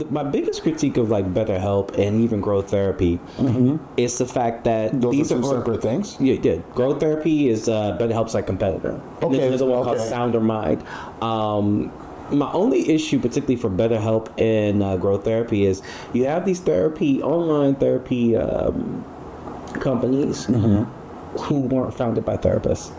my biggest critique of like BetterHelp and even growth therapy is the fact that those are two separate things. Yeah. Growth therapy is BetterHelp's like competitor. Okay. There's another one called Sounder Mind. My only issue, particularly for BetterHelp and growth therapy, is you have these online therapy companies who weren't founded by therapists.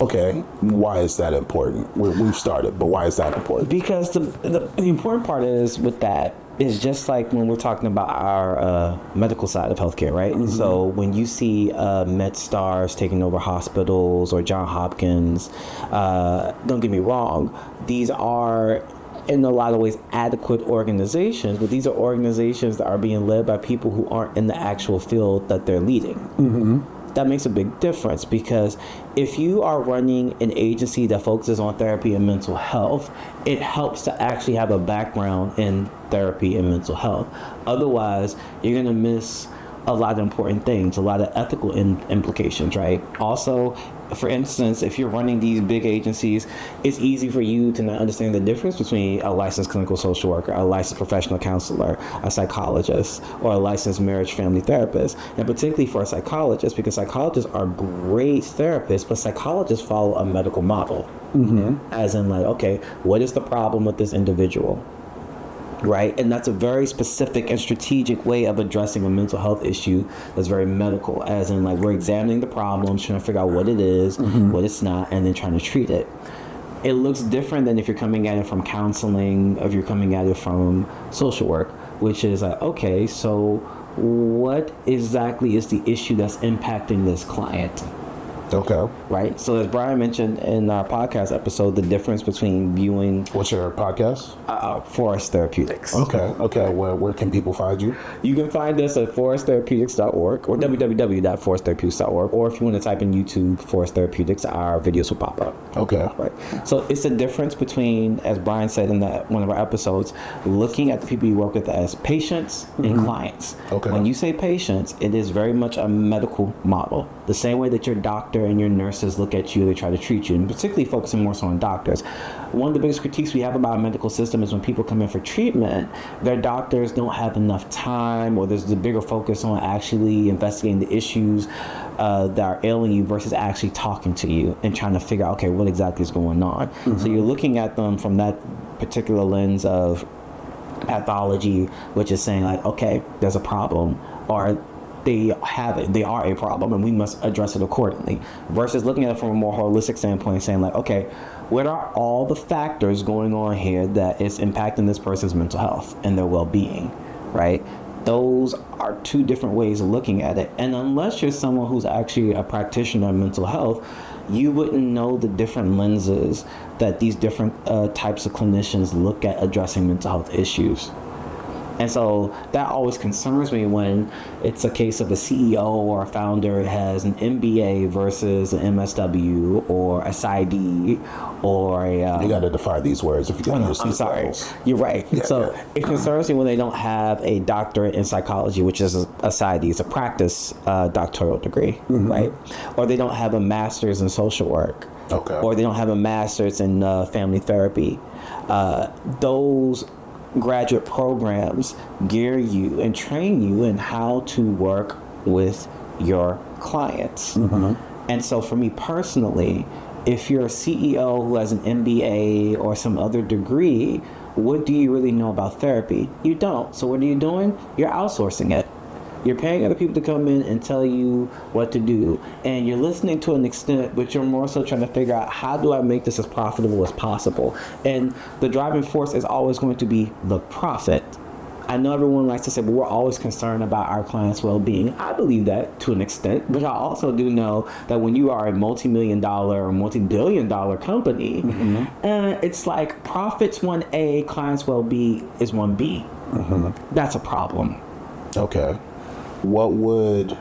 Okay, why is that important? We've started, but why is that important? Because the important part is with that is just like when we're talking about our medical side of healthcare, right? So when you see MedStars taking over hospitals or Johns Hopkins, don't get me wrong, these are in a lot of ways adequate organizations, but these are organizations that are being led by people who aren't in the actual field that they're leading. That makes a big difference, because if you are running an agency that focuses on therapy and mental health, it helps to actually have a background in therapy and mental health. Otherwise, you're going to miss a lot of important things, a lot of ethical implications, right? Also, for instance, if you're running these big agencies, it's easy for you to not understand the difference between a licensed clinical social worker, a licensed professional counselor, a psychologist, or a licensed marriage family therapist. And particularly for a psychologist, because psychologists are great therapists, but psychologists follow a medical model. As in like, okay, what is the problem with this individual? Right, and that's a very specific and strategic way of addressing a mental health issue that's very medical, as in like we're examining the problems, trying to figure out what it is, what it's not, and then trying to treat it. It looks different than if you're coming at it from counseling, if you're coming at it from social work, which is like, okay, so what exactly is the issue that's impacting this client? Okay. Right. So as Brian mentioned in our podcast episode, the difference between viewing... What's your podcast? Forest Therapeutics. Okay. Where can people find you? You can find us at foresttherapeutics.org or www.foresttherapeutics.org, or if you want to type in YouTube Forest Therapeutics, our videos will pop up. Okay. Right. So it's a difference between, as Brian said in that one of our episodes, looking at the people you work with as patients and clients. Okay. When you say patients, it is very much a medical model. The same way that your doctor and your nurses look at you, they try to treat you, and particularly focusing more so on doctors. One of the biggest critiques we have about our medical system is when people come in for treatment, their doctors don't have enough time, or there's the bigger focus on actually investigating the issues that are ailing you versus actually talking to you and trying to figure out, okay, what exactly is going on. So you're looking at them from that particular lens of pathology, which is saying like, okay, there's a problem, or they are a problem and we must address it accordingly, versus looking at it from a more holistic standpoint, saying like, okay, what are all the factors going on here that is impacting this person's mental health and their well-being, right? Those are two different ways of looking at it. And unless you're someone who's actually a practitioner in mental health, you wouldn't know the different lenses that these different types of clinicians look at addressing mental health issues. And so that always concerns me when it's a case of a CEO or a founder has an MBA versus an MSW or a PsyD or a... you got to define these words if you got to I'm sorry. Levels. You're right. It concerns me when they don't have a doctorate in psychology, which is a PsyD. It's a practice doctoral degree, right? Or they don't have a master's in social work. Okay. Or they don't have a master's in family therapy. Those graduate programs gear you and train you in how to work with your clients. And so for me personally, if you're a CEO who has an MBA or some other degree, what do you really know about therapy? You don't. So what are you doing? You're outsourcing it. You're paying other people to come in and tell you what to do. And you're listening to an extent, but you're more so trying to figure out, how do I make this as profitable as possible? And the driving force is always going to be the profit. I know everyone likes to say, well, we're always concerned about our clients' well-being. I believe that to an extent, but I also do know that when you are a multi-million-dollar or multi-billion-dollar company, it's like profits 1A, clients' well-being is 1B. That's a problem. Okay. What would,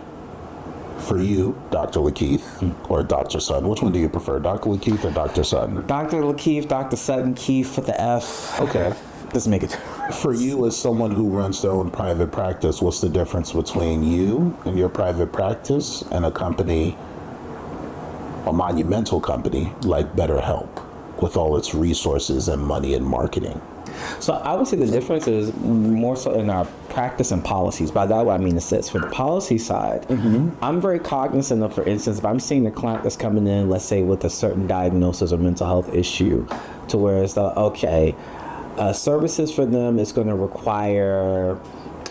for you, Dr. Lakeith or Dr. Sutton, which one do you prefer, Dr. Lakeith or Dr. Sutton? Dr. Lakeith, Dr. Sutton, Keith for the F. Okay. Doesn't make it. For you, as someone who runs their own private practice, what's the difference between you and your private practice and a company, a monumental company like BetterHelp, with all its resources and money and marketing? So I would say the difference is more so in our practice and policies. By that, what I mean is this: for the policy side, I'm very cognizant of, for instance, if I'm seeing a client that's coming in, let's say with a certain diagnosis or mental health issue, to where it's services for them is going to require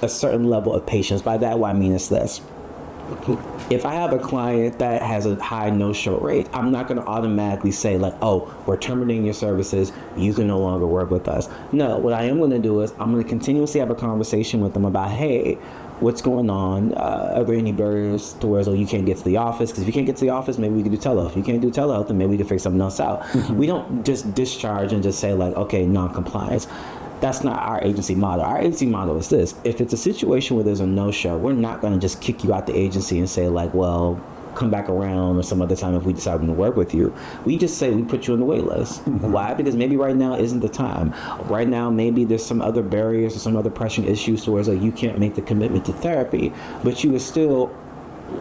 a certain level of patience. By that, what I mean is this: if I have a client that has a high no-show rate, I'm not going to automatically say like, oh, we're terminating your services, you can no longer work with us. No, what I am going to do is I'm going to continuously have a conversation with them about, hey, what's going on? Are there any barriers to where you can't get to the office? Because if you can't get to the office, maybe we can do telehealth. If you can't do telehealth, then maybe we can figure something else out. We don't just discharge and just say like, okay, non-compliance. That's not our agency model. Our agency model is this: if it's a situation where there's a no-show, we're not going to just kick you out the agency and say like, well, come back around or some other time if we decide to work with you. We just say we put you on the wait list. Why? Because maybe right now isn't the time. Right now, maybe there's some other barriers or some other pressing issues to where it's like you can't make the commitment to therapy, but you are still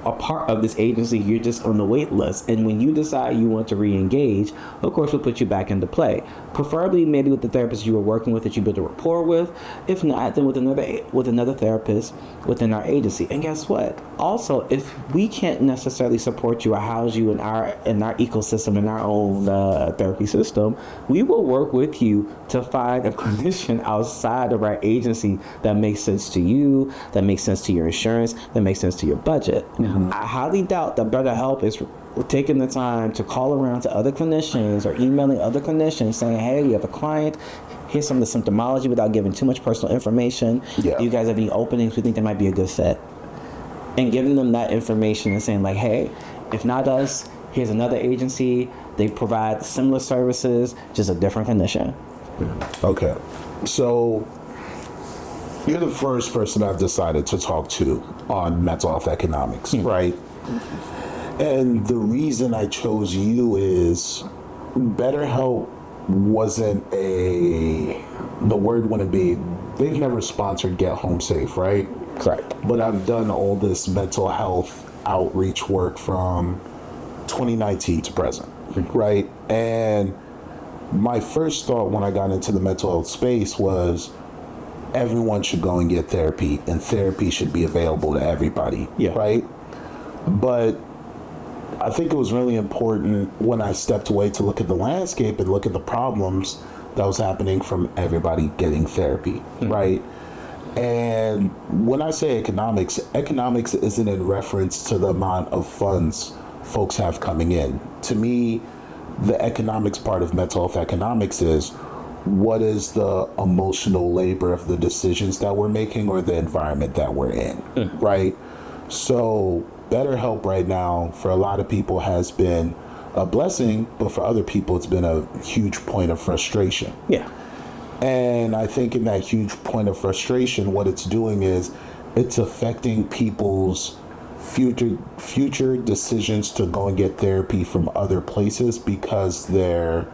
a part of this agency. You're just on the wait list, and when you decide you want to re-engage, of course we'll put you back into play, preferably maybe with the therapist you were working with that you built a rapport with. If not, then with another therapist within our agency. And guess what, also, if we can't necessarily support you or house you in our ecosystem, in our own therapy system, we will work with you to find a clinician outside of our agency that makes sense to you, that makes sense to your insurance, that makes sense to your budget. I highly doubt that BetterHelp is taking the time to call around to other clinicians or emailing other clinicians saying, hey, we have a client, here's some of the symptomology, without giving too much personal information. Do you guys have any openings? We think there might be a good fit. And giving them that information and saying like, hey, if not us, here's another agency. They provide similar services, just a different clinician. Okay. So you're the first person I've decided to talk to on mental health economics, right? And the reason I chose you is BetterHelp wasn't the word wouldn't be, they've never sponsored Get Home Safe, right? Correct. But I've done all this mental health outreach work from 2019 to present, right? And my first thought when I got into the mental health space was everyone should go and get therapy, and therapy should be available to everybody, right? But I think it was really important when I stepped away to look at the landscape and look at the problems that was happening from everybody getting therapy, right? And when I say economics isn't in reference to the amount of funds folks have coming in. To me, the economics part of mental health economics is what is the emotional labor of the decisions that we're making or the environment that we're in, right? So BetterHelp right now for a lot of people has been a blessing, but for other people it's been a huge point of frustration. And I think in that huge point of frustration, what it's doing is it's affecting people's future decisions to go and get therapy from other places because their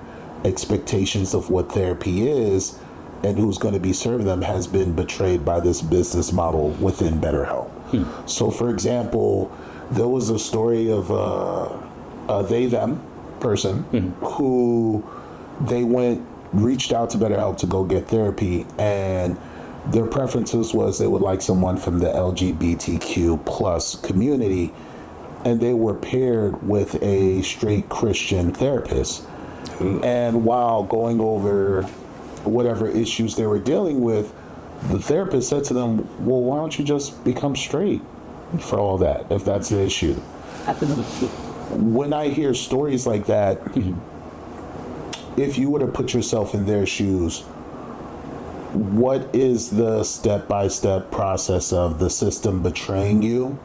expectations of what therapy is and who's going to be serving them has been betrayed by this business model within BetterHelp. So, for example, there was a story of a them person who reached out to BetterHelp to go get therapy, and their preferences was they would like someone from the LGBTQ plus community, and they were paired with a straight Christian therapist. And while going over whatever issues they were dealing with, the therapist said to them, well, why don't you just become straight for all that, if that's the issue? When I hear stories like that, if you were to put yourself in their shoes, what is the step-by-step process of the system betraying you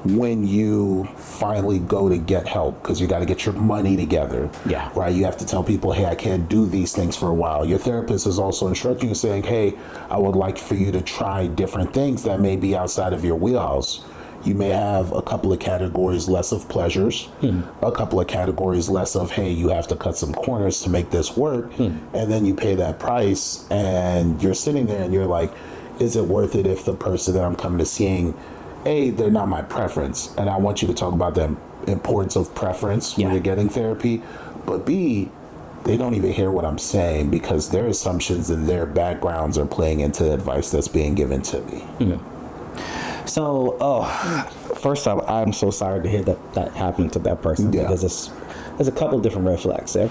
when you finally go to get help? Because you got to get your money together, right? You have to tell people, hey, I can't do these things for a while. Your therapist is also instructing you, saying, hey, I would like for you to try different things that may be outside of your wheelhouse. You may have a couple of categories less of pleasures, a couple of categories less of, hey, you have to cut some corners to make this work. And then you pay that price and you're sitting there and you're like, is it worth it if the person that I'm coming to seeing, A, they're not my preference. And I want you to talk about the importance of preference when you're getting therapy. But B, they don't even hear what I'm saying because their assumptions and their backgrounds are playing into the advice that's being given to me. So, first off, I'm so sorry to hear that happened to that person because there's a couple different red flags there.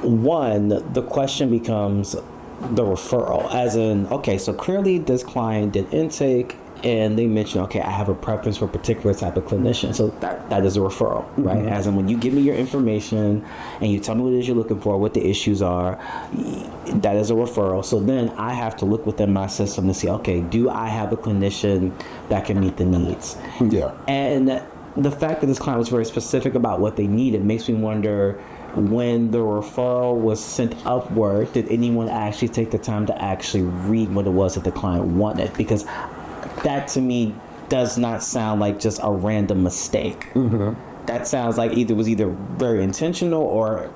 One, the question becomes the referral, as in, okay, so clearly this client did intake and they mentioned, okay, I have a preference for a particular type of clinician. So that is a referral, right? As in when you give me your information and you tell me what it is you're looking for, what the issues are, that is a referral. So then I have to look within my system to see, okay, do I have a clinician that can meet the needs? Yeah. And the fact that this client was very specific about what they needed makes me wonder, when the referral was sent upward, did anyone actually take the time to actually read what it was that the client wanted? Because that to me does not sound like just a random mistake. That sounds like it was either very intentional or,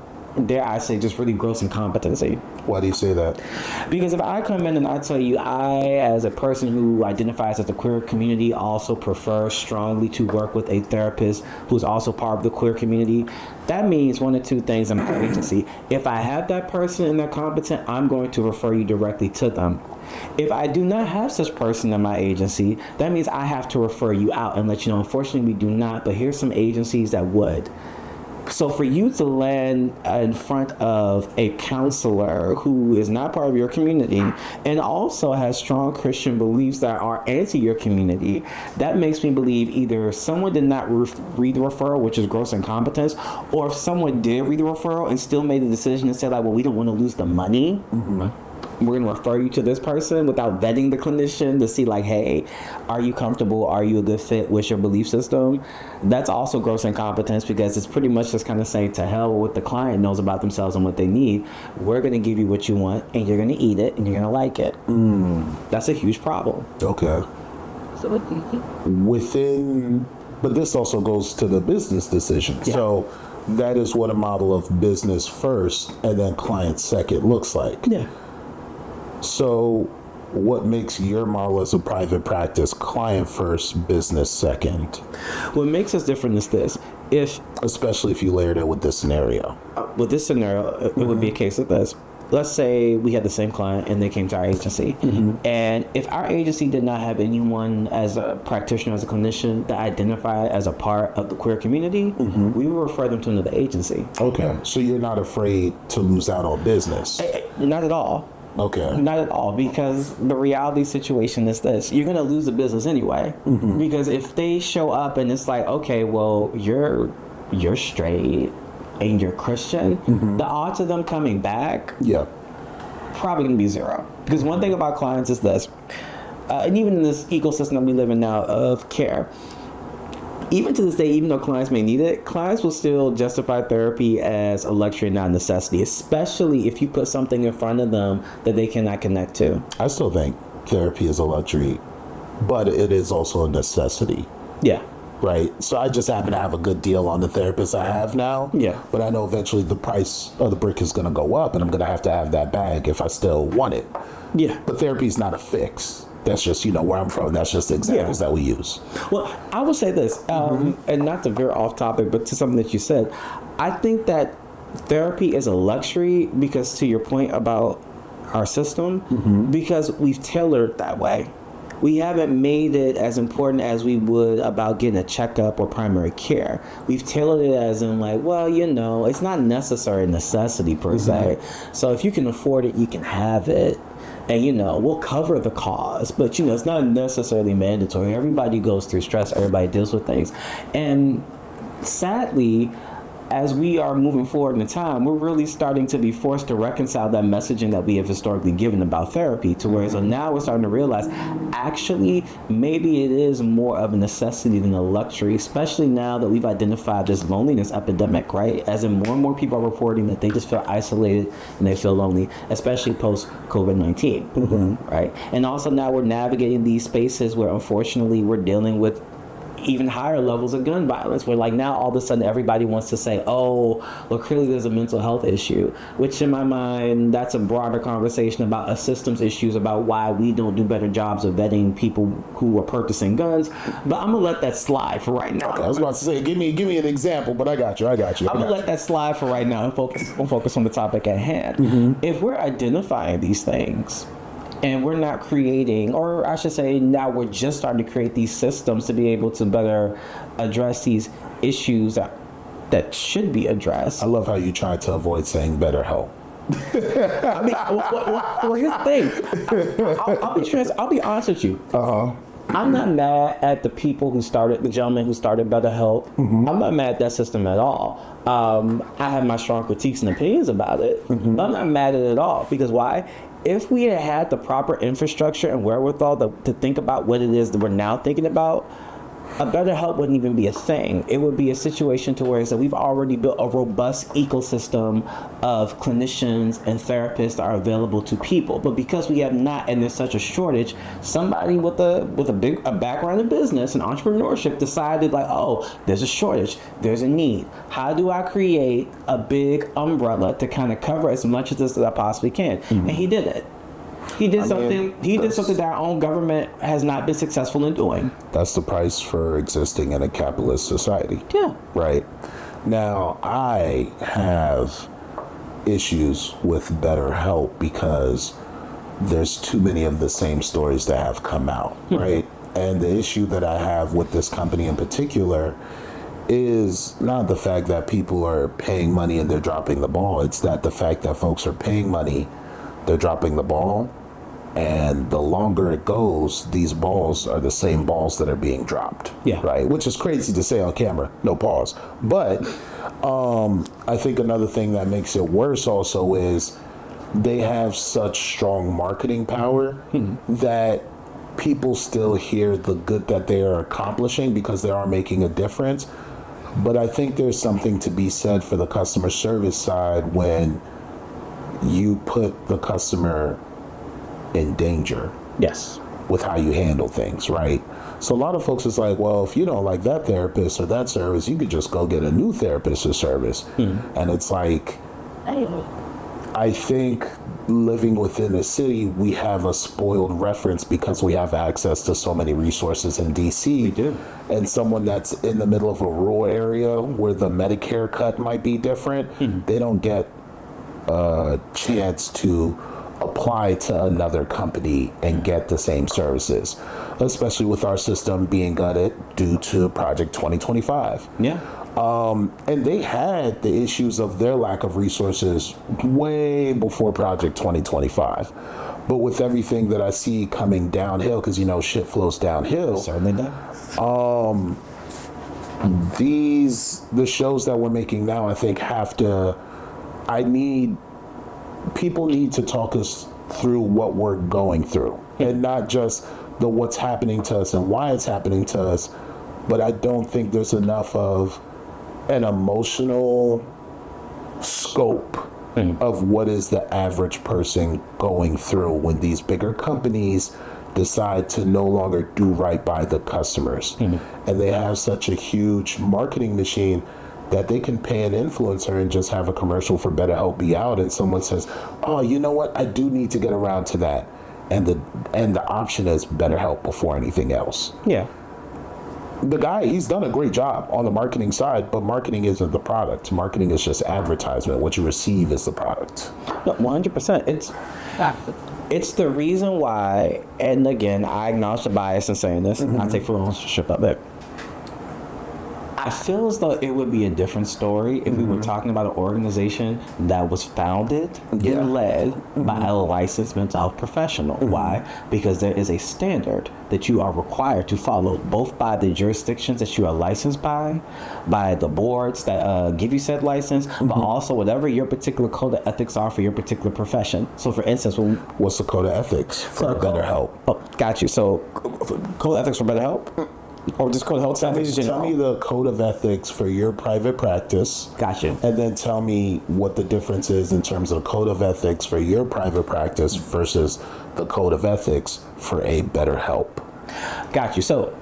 dare I say, just really gross incompetency. Why do you say that? Because if I come in and I tell you, I, as a person who identifies as the queer community, also prefer strongly to work with a therapist who's also part of the queer community, that means one of two things in my agency. If I have that person and they're competent, I'm going to refer you directly to them. If I do not have such person in my agency, that means I have to refer you out and let you know, unfortunately, we do not, but here's some agencies that would. So for you to land in front of a counselor who is not part of your community and also has strong Christian beliefs that are anti your community, that makes me believe either someone did not read the referral, which is gross incompetence, or if someone did read the referral and still made the decision to say, like, well, we don't want to lose the money, we're going to refer you to this person without vetting the clinician to see, like, hey, are you comfortable? Are you a good fit with your belief system? That's also gross incompetence, because it's pretty much just kind of saying, to hell with what the client knows about themselves and what they need. We're going to give you what you want, and you're going to eat it, and you're going to like it. That's a huge problem. Okay. So But this also goes to the business decision. Yeah. So that is what a model of business first and then client second looks like. Yeah. So what makes your model as a private practice client first, business second? What makes us different is this. Especially if you layered it with this scenario. With this scenario, it would be a case of this. Let's say we had the same client and they came to our agency. And if our agency did not have anyone as a practitioner, as a clinician that identified as a part of the queer community, we would refer them to another agency. Okay. So you're not afraid to lose out on business? Not at all. Okay. Not at all, because the reality situation is this. You're going to lose the business anyway. Because if they show up and it's like, okay, well, you're straight and you're Christian, the odds of them coming back probably going to be zero. Because one thing about clients is this, and even in this ecosystem that we live in now of care, even to this day, even though clients may need it, clients will still justify therapy as a luxury and not a necessity, especially if you put something in front of them that they cannot connect to. I still think therapy is a luxury, but it is also a necessity. Yeah. Right. So I just happen to have a good deal on the therapist I have now. Yeah. But I know eventually the price of the brick is going to go up and I'm going to have that bag if I still want it. Yeah. But therapy is not a fix. That's just, where I'm from. That's just the examples that we use. Well, I will say this, and not to veer off topic, but to something that you said. I think that therapy is a luxury because, to your point about our system, because we've tailored it that way. We haven't made it as important as we would about getting a checkup or primary care. We've tailored it as in, like, well, it's not necessary necessity per se. So if you can afford it, you can have it. And, we'll cover the cost, but, it's not necessarily mandatory. Everybody goes through stress. Everybody deals with things. And sadly, as we are moving forward in time, we're really starting to be forced to reconcile that messaging that we have historically given about therapy to where, so now we're starting to realize, actually, maybe it is more of a necessity than a luxury, especially now that we've identified this loneliness epidemic, right? As in more and more people are reporting that they just feel isolated and they feel lonely, especially post-COVID-19, right? And also now we're navigating these spaces where, unfortunately, we're dealing with even higher levels of gun violence, where like now all of a sudden everybody wants to say, oh, well, clearly there's a mental health issue, which in my mind, that's a broader conversation about a systems issues about why we don't do better jobs of vetting people who are purchasing guns. But I'm gonna let that slide for right now. Okay, I was about to say, give me an example, but I got you. I'm gonna let that slide for right now and focus on the topic at hand. If we're identifying these things, and we're not creating, or I should say now we're just starting to create these systems to be able to better address these issues that should be addressed. I love how you tried to avoid saying BetterHelp. I mean, well, here's the thing. I'll be honest with you. I'm not mad at the gentleman who started BetterHelp. I'm not mad at that system at all. I have my strong critiques and opinions about it, but I'm not mad at it at all. Because why? If we had the proper infrastructure and wherewithal to think about what it is that we're now thinking about, a BetterHelp wouldn't even be a thing. It would be a situation to where we've already built a robust ecosystem of clinicians and therapists that are available to people. But because we have not, and there's such a shortage, somebody with a background in business and entrepreneurship decided like, oh, there's a shortage, there's a need. How do I create a big umbrella to kind of cover as much of this as I possibly can? And he did it. He did something that our own government has not been successful in doing. That's the price for existing in a capitalist society. Yeah. Right. Now, I have issues with BetterHelp because there's too many of the same stories that have come out, right? And the issue that I have with this company in particular is not the fact that people are paying money and they're dropping the ball. It's that the fact that folks are paying money, they're dropping the ball, and the longer it goes, these balls are the same balls that are being dropped. Yeah. Right? Which is crazy to say on camera, no pause. But I think another thing that makes it worse also is they have such strong marketing power that people still hear the good that they are accomplishing because they are making a difference. But I think there's something to be said for the customer service side when you put the customer in danger. Yes. With how you handle things, right? So a lot of folks is like, well, if you don't like that therapist or that service, you could just go get a new therapist or service. And it's like, I think living within a city, we have a spoiled reference because we have access to so many resources in DC. We do. And someone that's in the middle of a rural area where the Medicare cut might be different, they don't get a chance to apply to another company and get the same services, especially with our system being gutted due to Project 2025. Yeah. And they had the issues of their lack of resources way before Project 2025. But with everything that I see coming downhill, because, you know, shit flows downhill. Certainly does. The shows that we're making now, I think, people need to talk us through what we're going through and not just the what's happening to us and why it's happening to us. But I don't think there's enough of an emotional scope of what is the average person going through when these bigger companies decide to no longer do right by the customers. And they have such a huge marketing machine that they can pay an influencer and just have a commercial for BetterHelp be out, and someone says, oh, you know what, I do need to get around to that. And the option is BetterHelp before anything else. Yeah. The guy, he's done a great job on the marketing side, but marketing isn't the product. Marketing is just advertisement. What you receive is the product. No, 100%. It's the reason why, and again, I acknowledge the bias in saying this. I take full ownership of it. I feel as though it would be a different story if we were talking about an organization that was founded and led by a licensed mental health professional. Why? Because there is a standard that you are required to follow, both by the jurisdictions that you are licensed by the boards that give you said license, but also whatever your particular code of ethics are for your particular profession. So, for instance, what's the code of ethics for BetterHelp? Oh, got you. So, code of ethics for BetterHelp? Or just code of health ethics? Tell me the code of ethics for your private practice. Gotcha. And then tell me what the difference is in terms of code of ethics for your private practice versus the code of ethics for a BetterHelp. Got you. So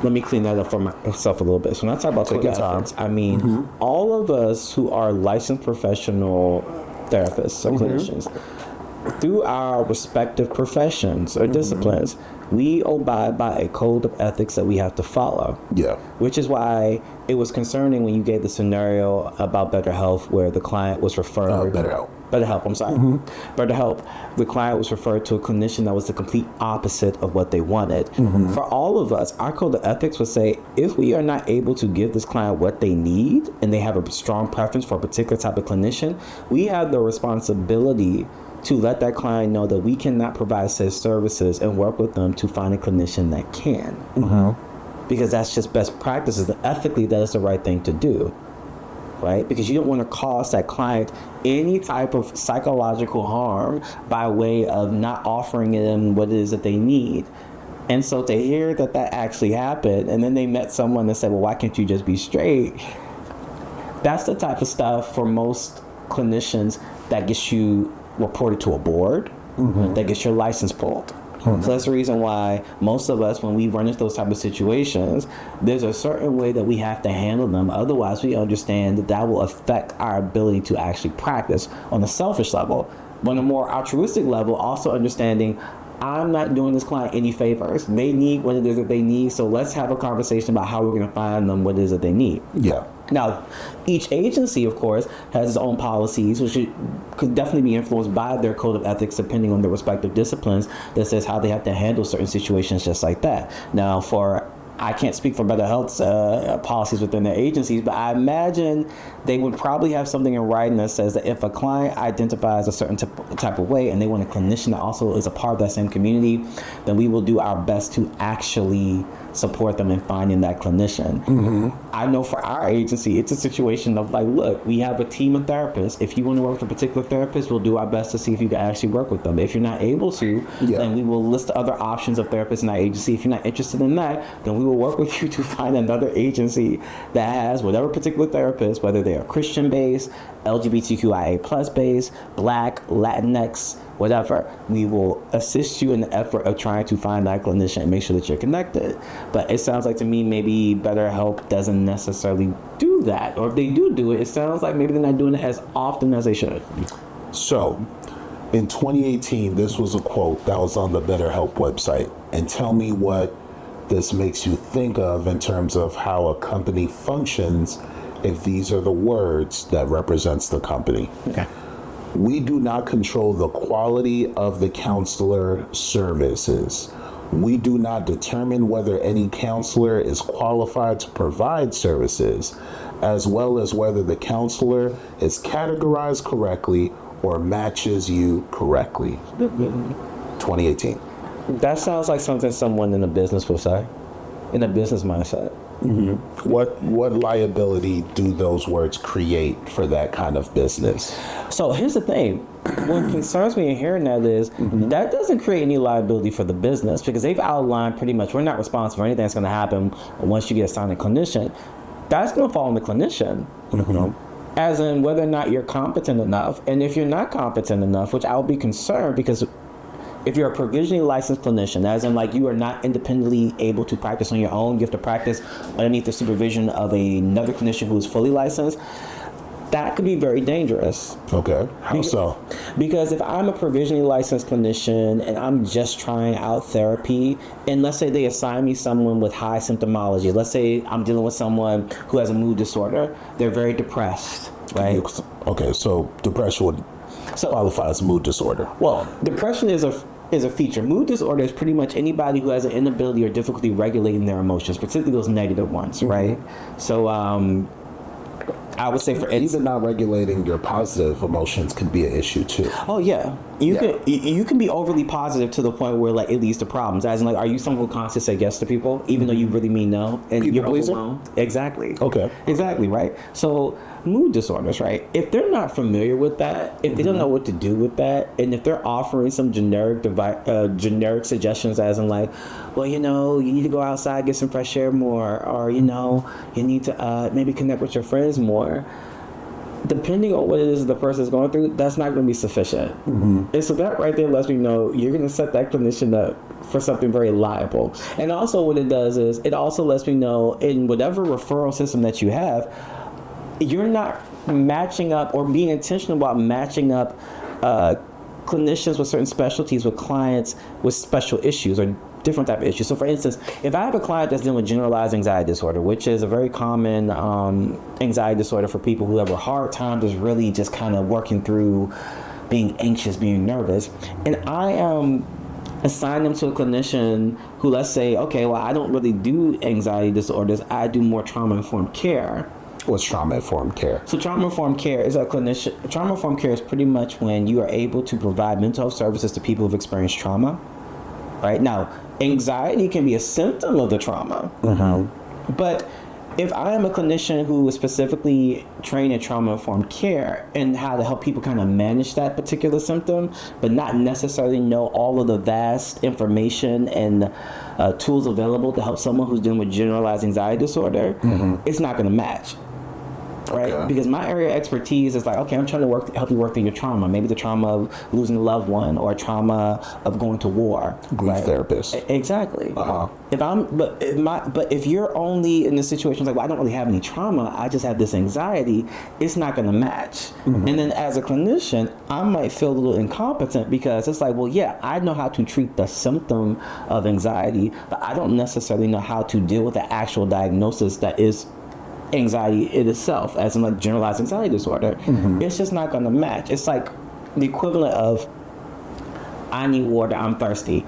let me clean that up for myself a little bit. So when I talk about code of ethics, I mean all of us who are licensed professional therapists or clinicians, through our respective professions or disciplines, we abide by a code of ethics that we have to follow. Yeah. Which is why it was concerning when you gave the scenario about BetterHelp where the client was referred... BetterHelp. BetterHelp, I'm sorry. BetterHelp. The client was referred to a clinician that was the complete opposite of what they wanted. For all of us, our code of ethics would say, if we are not able to give this client what they need, and they have a strong preference for a particular type of clinician, we have the responsibility to let that client know that we cannot provide said services and work with them to find a clinician that can. Because that's just best practices. Ethically, that is the right thing to do. Right? Because you don't want to cause that client any type of psychological harm by way of not offering them what it is that they need. And so to hear that actually happened, and then they met someone that said, well, why can't you just be straight? That's the type of stuff for most clinicians that gets you reported to a board, that gets your license pulled. So that's the reason why most of us, when we run into those type of situations, there's a certain way that we have to handle them. Otherwise, we understand that will affect our ability to actually practice on a selfish level. But on a more altruistic level, also understanding I'm not doing this client any favors. They need what it is that they need, so let's have a conversation about how we're going to find them what it is that they need. Yeah. Now, each agency, of course, has its own policies, which could definitely be influenced by their code of ethics, depending on their respective disciplines, that says how they have to handle certain situations just like that. Now, I can't speak for BetterHelp's policies within their agencies, but I imagine they would probably have something in writing that says that if a client identifies a certain type of way and they want a clinician that also is a part of that same community, then we will do our best to actually support them in finding that clinician. I know for our agency, it's a situation of like, look, we have a team of therapists. If you want to work with a particular therapist, we'll do our best to see if you can actually work with them. If you're not able to, then we will list other options of therapists in our agency. If you're not interested in that, then we will work with you to find another agency that has whatever particular therapist, whether they are Christian-based, LGBTQIA+ based, Black, Latinx, whatever. We will assist you in the effort of trying to find that clinician and make sure that you're connected. But it sounds like to me maybe BetterHelp doesn't necessarily do that. Or if they do it, it sounds like maybe they're not doing it as often as they should. So, in 2018, this was a quote that was on the BetterHelp website. And tell me what this makes you think of in terms of how a company functions if these are the words that represents the company. Okay. We do not control the quality of the counselor services. We do not determine whether any counselor is qualified to provide services, as well as whether the counselor is categorized correctly or matches you correctly. 2018. That sounds like something someone in a business would say, in a business mindset. What liability do those words create for that kind of business? So here's the thing. What concerns me in hearing that is that doesn't create any liability for the business, because they've outlined pretty much we're not responsible for anything that's going to happen once you get assigned a clinician. That's going to fall on the clinician. As in whether or not you're competent enough. And if you're not competent enough, which I would be concerned, because if you're a provisionally licensed clinician, as in like you are not independently able to practice on your own, you have to practice underneath the supervision of another clinician who is fully licensed, that could be very dangerous. Okay, how so? Because if I'm a provisionally licensed clinician and I'm just trying out therapy, and let's say they assign me someone with high symptomology, let's say I'm dealing with someone who has a mood disorder, they're very depressed, right? Okay, so depression would qualify as a mood disorder. Well, depression is a feature. Mood disorder is pretty much anybody who has an inability or difficulty regulating their emotions, particularly those negative ones, right? So I would say for even not regulating your positive emotions can be an issue too. Oh yeah, you can be overly positive to the point where like it leads to problems. As in, like, are you someone who constantly say yes to people even though you really mean no, and people you're pleaser? overwhelmed? Exactly. Okay. Exactly, right. So mood disorders, right? If they're not familiar with that, if they don't know what to do with that, and if they're offering some generic suggestions, as in like, well, you need to go outside, get some fresh air more, or you need to maybe connect with your friends more. depending on what it is the person is going through, that's not going to be sufficient. And so that right there lets me know you're going to set that clinician up for something very liable. And also what it does is it also lets me know in whatever referral system that you have, you're not matching up or being intentional about matching up clinicians with certain specialties with clients with special issues or different type of issues. So for instance, if I have a client that's dealing with generalized anxiety disorder, which is a very common anxiety disorder for people who have a hard time just really just kind of working through being anxious, being nervous, and I assign them to a clinician who, let's say, okay, well, I don't really do anxiety disorders, I do more trauma-informed care. What's trauma-informed care? So trauma-informed care is trauma-informed care is pretty much when you are able to provide mental health services to people who've experienced trauma. Right? Now, anxiety can be a symptom of the trauma. But if I am a clinician who is specifically trained in trauma-informed care and how to help people kind of manage that particular symptom, but not necessarily know all of the vast information and tools available to help someone who's dealing with generalized anxiety disorder, it's not going to match. Right? Okay. Because my area of expertise is like, okay, I'm trying to help you work through your trauma. Maybe the trauma of losing a loved one or trauma of going to war. Grief therapist. Exactly. If you're only in the situation like, well, I don't really have any trauma, I just have this anxiety, it's not going to match. And then as a clinician, I might feel a little incompetent because it's like, well, yeah, I know how to treat the symptom of anxiety, but I don't necessarily know how to deal with the actual diagnosis that is anxiety in itself, as in like generalized anxiety disorder. It's just not going to match. It's like the equivalent of, I need water, I'm thirsty.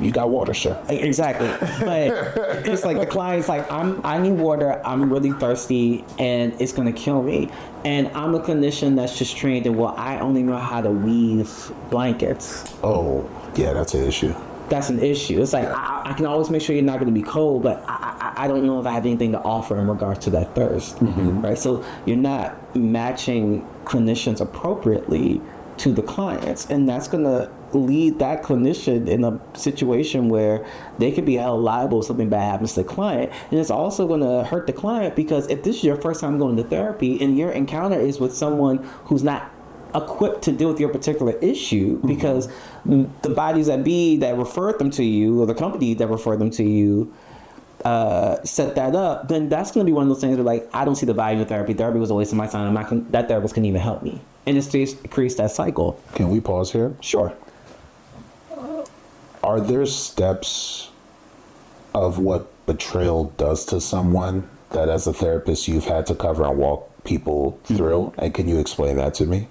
You got water, sir. Exactly. But it's like the client's like, I need water, I'm really thirsty, and it's going to kill me. And I'm a clinician that's just trained in, well, I only know how to weave blankets. Oh, yeah, that's an issue. That's an issue. It's like, I can always make sure you're not going to be cold, but I don't know if I have anything to offer in regards to that thirst, right? So you're not matching clinicians appropriately to the clients, and that's going to lead that clinician in a situation where they could be held liable if something bad happens to the client. And it's also going to hurt the client because if this is your first time going to therapy and your encounter is with someone who's not equipped to deal with your particular issue, because the bodies that be that referred them to you, or the company that referred them to you, set that up, then that's going to be one of those things where, like, I don't see the value of therapy. Therapy was a waste of my time. That therapist couldn't even help me, and it creates that cycle. Can we pause here? Sure. Are there steps of what betrayal does to someone that, as a therapist, you've had to cover and walk people through? And can you explain that to me?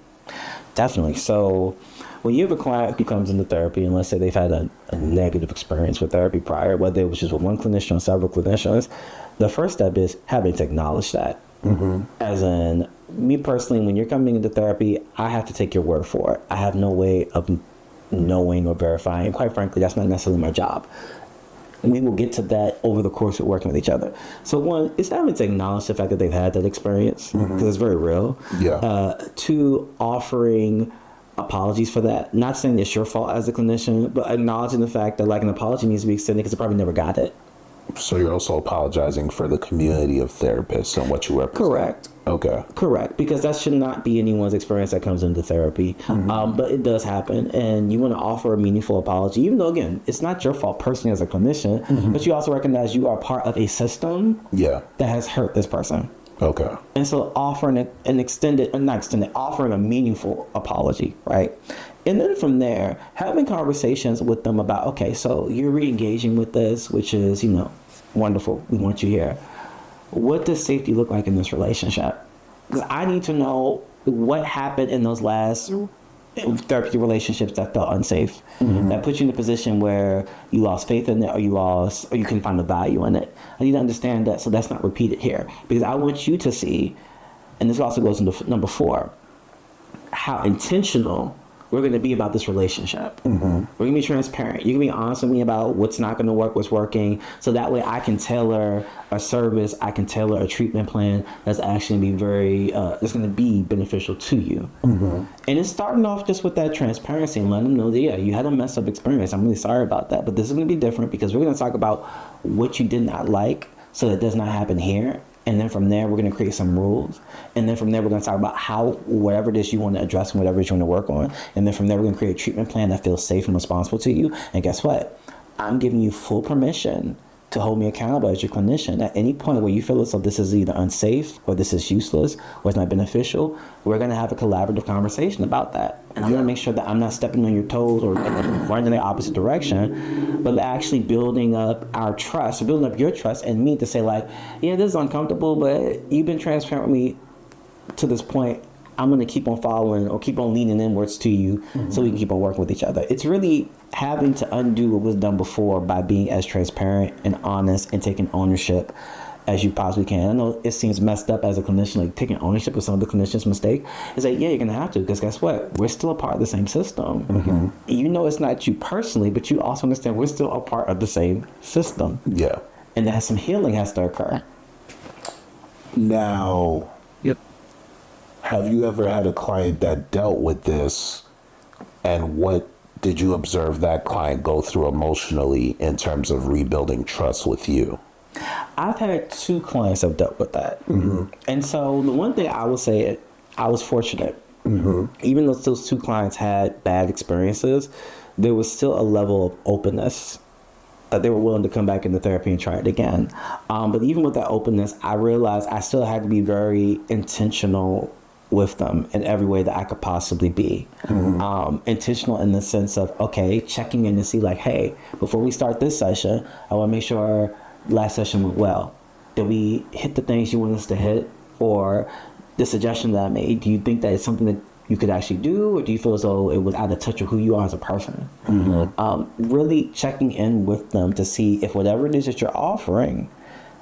Definitely. So when you have a client who comes into therapy, and let's say they've had a negative experience with therapy prior, whether it was just with one clinician or several clinicians, the first step is having to acknowledge that. As in, me personally, when you're coming into therapy, I have to take your word for it. I have no way of knowing or verifying. And quite frankly, that's not necessarily my job. And we will get to that over the course of working with each other. So one, is having to acknowledge the fact that they've had that experience, because it's very real. Two, offering apologies for that. Not saying it's your fault as a clinician, but acknowledging the fact that, like, an apology needs to be extended because they probably never got it. So you're also apologizing for the community of therapists and what you represent. Correct. Okay. Correct, because that should not be anyone's experience that comes into therapy. But it does happen, and you want to offer a meaningful apology, even though, again, it's not your fault personally as a clinician, but you also recognize you are part of a system that has hurt this person. Okay. And so offering offering a meaningful apology, right? And then from there, having conversations with them about, okay, so you're re-engaging with this, which is, wonderful. We want you here. What does safety look like in this relationship? Because I need to know what happened in those last therapy relationships that felt unsafe, that put you in a position where you lost faith in it, or you couldn't find the value in it. I need to understand that, so that's not repeated here, because I want you to see, and this also goes into number 4, how intentional we're going to be about this relationship. We're going to be transparent. You can be honest with me about what's not going to work, what's working, so that way I can tailor a service, I can tailor a treatment plan that's actually that's going to be beneficial to you. And it's starting off just with that transparency and letting them know that, yeah, you had a messed up experience. I'm really sorry about that, but this is going to be different because we're going to talk about what you did not like, so that does not happen here. And then from there, we're going to create some rules. And then from there, we're going to talk about how, whatever it is you want to address and whatever it is you want to work on. And then from there, we're going to create a treatment plan that feels safe and responsible to you. And guess what? I'm giving you full permission to hold me accountable as your clinician. At any point where you feel as though this is either unsafe or this is useless or it's not beneficial, we're going to have a collaborative conversation about that. And I'm going to make sure that I'm not stepping on your toes or running in the opposite direction, but actually building up our trust, or building up your trust and me to say like, yeah, this is uncomfortable, but you've been transparent with me to this point. I'm going to keep on following or keep on leaning inwards to you so we can keep on working with each other. It's really having to undo what was done before by being as transparent and honest and taking ownership as you possibly can. I know it seems messed up as a clinician, like taking ownership of some of the clinician's mistake. It's like, yeah, you're going to have to, because guess what? We're still a part of the same system. You know it's not you personally, but you also understand we're still a part of the same system. Yeah. And that some healing has to occur. Now, have you ever had a client that dealt with this, and what did you observe that client go through emotionally in terms of rebuilding trust with you? I've had 2 clients that have dealt with that. And so the one thing I would say, I was fortunate. Even though those 2 clients had bad experiences, there was still a level of openness that they were willing to come back into therapy and try it again. But even with that openness, I realized I still had to be very intentional with them in every way that I could possibly be. Intentional in the sense of, okay, checking in to see like, hey, before we start this session, I want to make sure our last session went well. Did we hit the things you want us to hit? Or the suggestion that I made, do you think that it's something that you could actually do? Or do you feel as though it was out of touch with who you are as a person? Really checking in with them to see if whatever it is that you're offering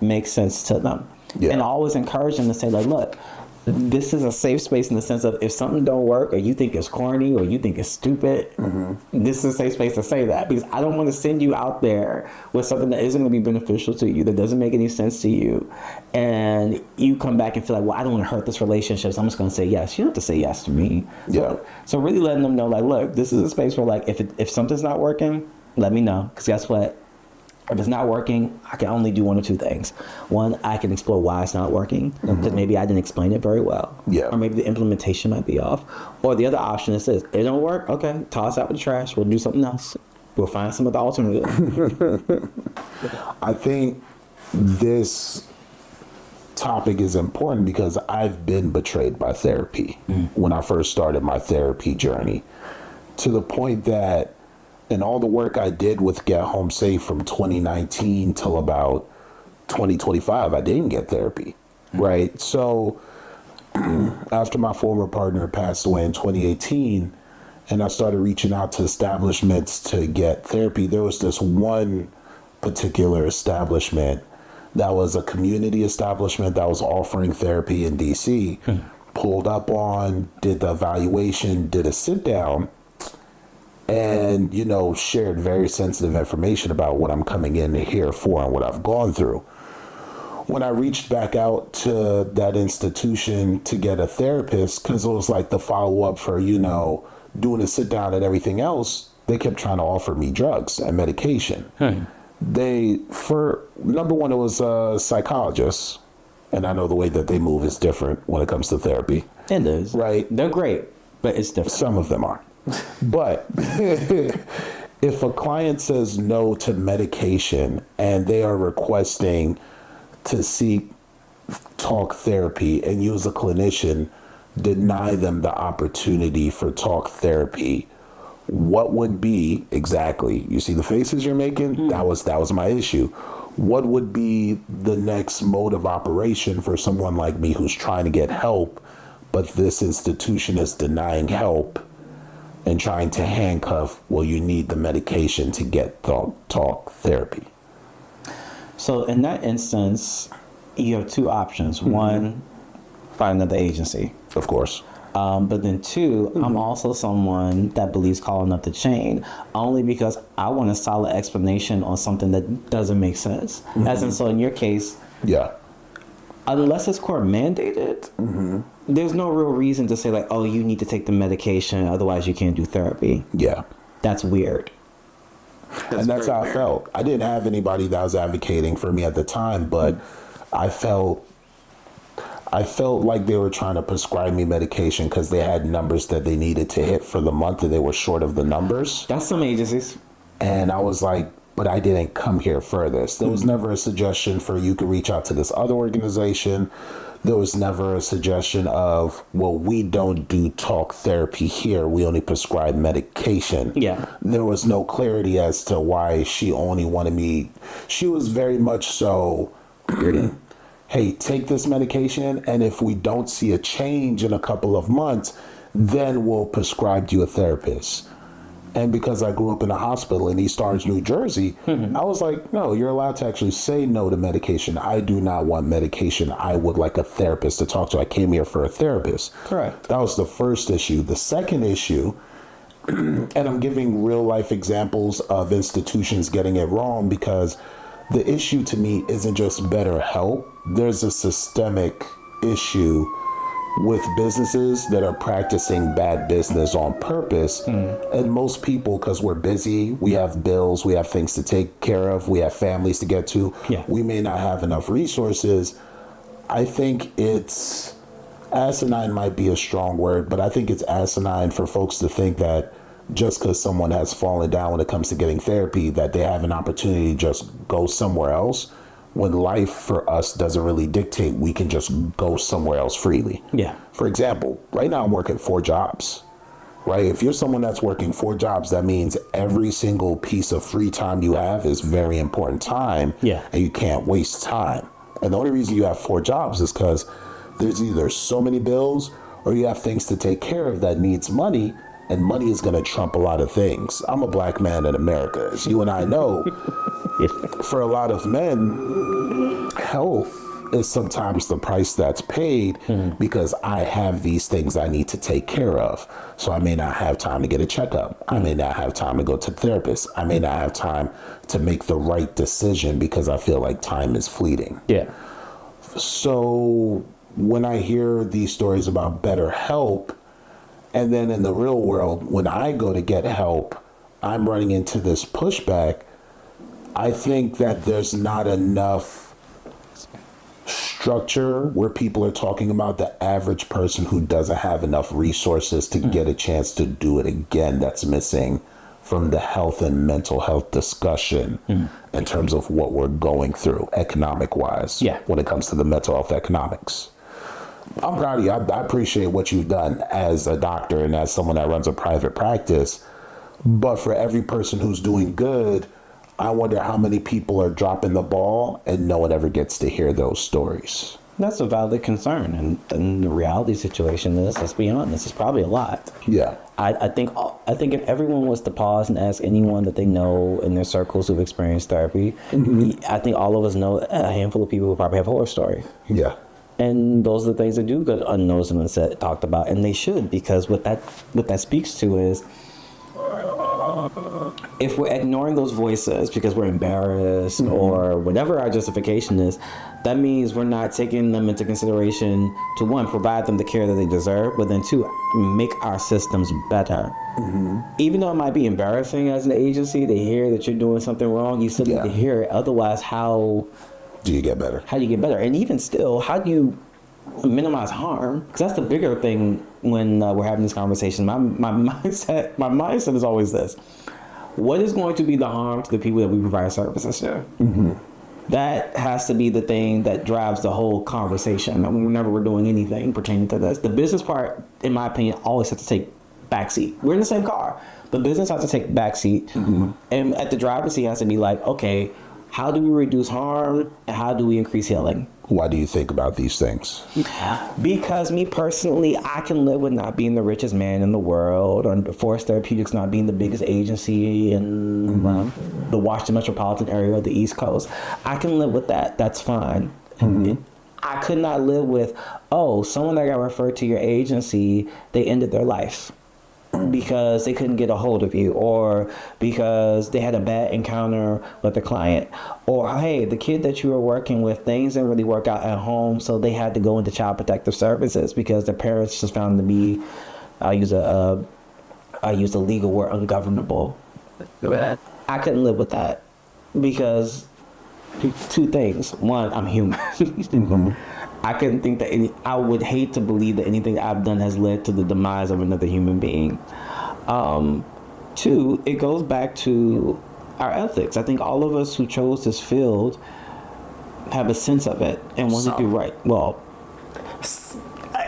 makes sense to them. And I always encourage them to say like, look, this is a safe space in the sense of if something don't work or you think it's corny or you think it's stupid, this is a safe space to say that, because I don't want to send you out there with something that isn't going to be beneficial to you, that doesn't make any sense to you, and you come back and feel like, well, I don't want to hurt this relationship, so I'm just going to say yes. You don't have to say yes to me. So really letting them know like, look, this is a space where like if something's not working, let me know, because guess what? If it's not working, I can only do 1 or 2 things. One, I can explore why it's not working, because maybe I didn't explain it very well. Or maybe the implementation might be off. Or the other option is this: it don't work, okay, toss out with the trash. We'll do something else. We'll find some other alternative. I think this topic is important because I've been betrayed by therapy when I first started my therapy journey, to the point that and all the work I did with Get Home Safe from 2019 till about 2025, I didn't get therapy, right? So after my former partner passed away in 2018, and I started reaching out to establishments to get therapy, there was this one particular establishment that was a community establishment that was offering therapy in DC. Pulled up on, did the evaluation, did a sit down, and, you know, shared very sensitive information about what I'm coming in here for and what I've gone through. When I reached back out to that institution to get a therapist, because it was like the follow-up for, you know, doing a sit down and everything else, they kept trying to offer me drugs and medication. For number one, it was a psychologist, and I know the way that they move is different when it comes to therapy. It is. Right? They're great, but it's different. Some of them are. But if a client says no to medication and they are requesting to seek talk therapy, and you as a clinician deny them the opportunity for talk therapy, what would be exactly, you see the faces you're making? That was my issue. What would be the next mode of operation for someone like me who's trying to get help, but this institution is denying help and trying to handcuff, well, you need the medication to get talk therapy? So in that instance, you have 2 options. One, find another agency. Of course. But then 2, I'm also someone that believes calling up the chain, only because I want a solid explanation on something that doesn't make sense. As in, so in your case, unless it's court mandated, there's no real reason to say like, oh, you need to take the medication, otherwise you can't do therapy. That's weird. And that's how I felt. I didn't have anybody that was advocating for me at the time, but I felt I felt like they were trying to prescribe me medication because they had numbers that they needed to hit for the month and they were short of the numbers. That's some agencies. And I was like, but I didn't come here for this. There was never a suggestion for you could reach out to this other organization. There was never a suggestion of, well, we don't do talk therapy here. We only prescribe medication. Yeah. There was no clarity as to why she only wanted me. She was very much so, hey, take this medication, and if we don't see a change in a couple of months, then we'll prescribe you a therapist. And because I grew up in a hospital in East Orange, New Jersey, I was like, no, you're allowed to actually say no to medication. I do not want medication. I would like a therapist to talk to. I came here for a therapist. Correct. That was the first issue. The second issue, and I'm giving real life examples of institutions getting it wrong, because the issue to me isn't just BetterHelp. There's a systemic issue with businesses that are practicing bad business on purpose. And most people, because we're busy, we have bills, we have things to take care of, we have families to get to, we may not have enough resources. I think it's asinine, might be a strong word, but I think it's asinine for folks to think that just because someone has fallen down when it comes to getting therapy, that they have an opportunity to just go somewhere else, when life for us doesn't really dictate we can just go somewhere else freely. Yeah. For example, right now I'm working 4 jobs, right? If you're someone that's working 4 jobs, that means every single piece of free time you have is very important time. Yeah. And you can't waste time. And the only reason you have 4 jobs is because there's either so many bills or you have things to take care of that needs money. And money is going to trump a lot of things. I'm a black man in America. As you and I know, for a lot of men, health is sometimes the price that's paid because I have these things I need to take care of. So I may not have time to get a checkup. I may not have time to go to the therapist. I may not have time to make the right decision because I feel like time is fleeting. Yeah. So when I hear these stories about BetterHelp, and then in the real world, when I go to get help, I'm running into this pushback. I think that there's not enough structure where people are talking about the average person who doesn't have enough resources to get a chance to do it again. That's missing from the health and mental health discussion in terms of what we're going through economic wise when it comes to the mental health economics. I'm proud of you. I appreciate what you've done as a doctor and as someone that runs a private practice. But for every person who's doing good, I wonder how many people are dropping the ball and no one ever gets to hear those stories. That's a valid concern. And the reality situation is, let's be honest, it's probably a lot. Yeah. I think if everyone was to pause and ask anyone that they know in their circles who've experienced therapy, I think all of us know a handful of people who probably have horror stories. Yeah. And those are the things that do get unnoticed and talked about, and they should, because what that speaks to is, if we're ignoring those voices because we're embarrassed or whatever our justification is, that means we're not taking them into consideration to, one, provide them the care that they deserve, but then two, make our systems better. Even though it might be embarrassing as an agency to hear that you're doing something wrong, you still need to hear it. Otherwise, how do you get better? How do you get better? And even still, how do you minimize harm? Because that's the bigger thing when we're having this conversation. My mindset is always this: what is going to be the harm to the people that we provide services to? That has to be the thing that drives the whole conversation. Whenever we're doing anything pertaining to this, the business part, in my opinion, always has to take backseat. We're in the same car, but business has to take backseat, and at the driver's seat has to be like, okay, how do we reduce harm and how do we increase healing? Why do you think about these things? Because me personally, I can live with not being the richest man in the world, or Forest Therapeutics not being the biggest agency in the Washington metropolitan area of the East Coast. I can live with that. That's fine. I could not live with, someone that got referred to your agency, they ended their life because they couldn't get a hold of you, or because they had a bad encounter with the client, or hey, the kid that you were working with, things didn't really work out at home, so they had to go into child protective services because their parents just found them to be, I use a legal word, ungovernable. Go ahead. I couldn't live with that because two things. One, I'm human. I couldn't think that I would hate to believe that anything that I've done has led to the demise of another human being. Two, it goes back to our ethics. I think all of us who chose this field have a sense of it and want to do right. Well,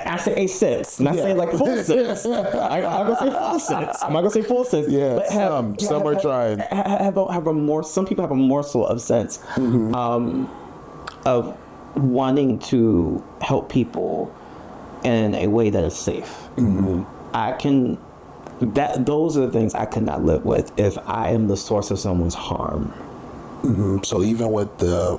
I say a sense, not saying like full sense. I'm gonna say full sense. I'm not gonna say full sense. Yeah, but some are trying. Have a more. Some people have a morsel of sense of wanting to help people in a way that is safe. I can. Those are the things I could not live with if I am the source of someone's harm. So even with the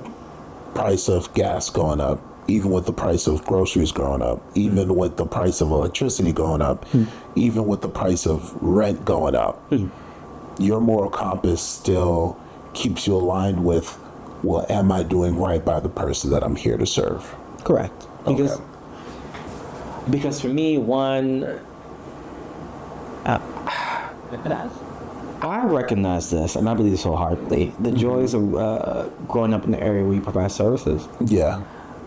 price of gas going up, even with the price of groceries going up, even with the price of electricity going up, even with the price of rent going up, your moral compass still keeps you aligned with, well, am I doing right by the person that I'm here to serve? Correct. Because for me, one, I recognize this, and I believe this wholeheartedly. The joys of growing up in the area where you provide services. Yeah.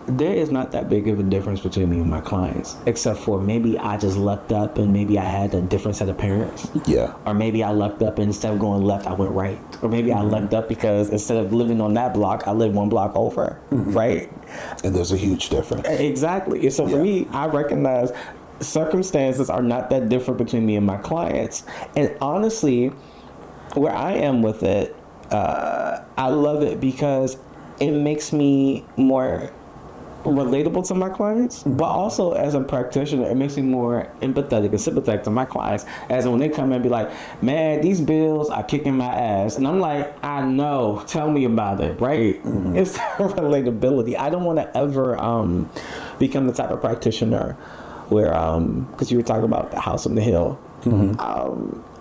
There is not that big of a difference between me and my clients, except for maybe I just lucked up and maybe I had a different set of parents. Yeah. Or maybe I lucked up and instead of going left, I went right. Or maybe I lucked up because instead of living on that block, I lived one block over, right? And there's a huge difference. Exactly. And so for me, I recognize circumstances are not that different between me and my clients. And honestly, where I am with it, I love it because it makes me more relatable to my clients, but also as a practitioner, it makes me more empathetic and sympathetic to my clients. As in when they come in and be like, man, these bills are kicking my ass. And I'm like, I know, tell me about it, right? It's relatability. I don't want to ever become the type of practitioner where, because you were talking about the house on the hill.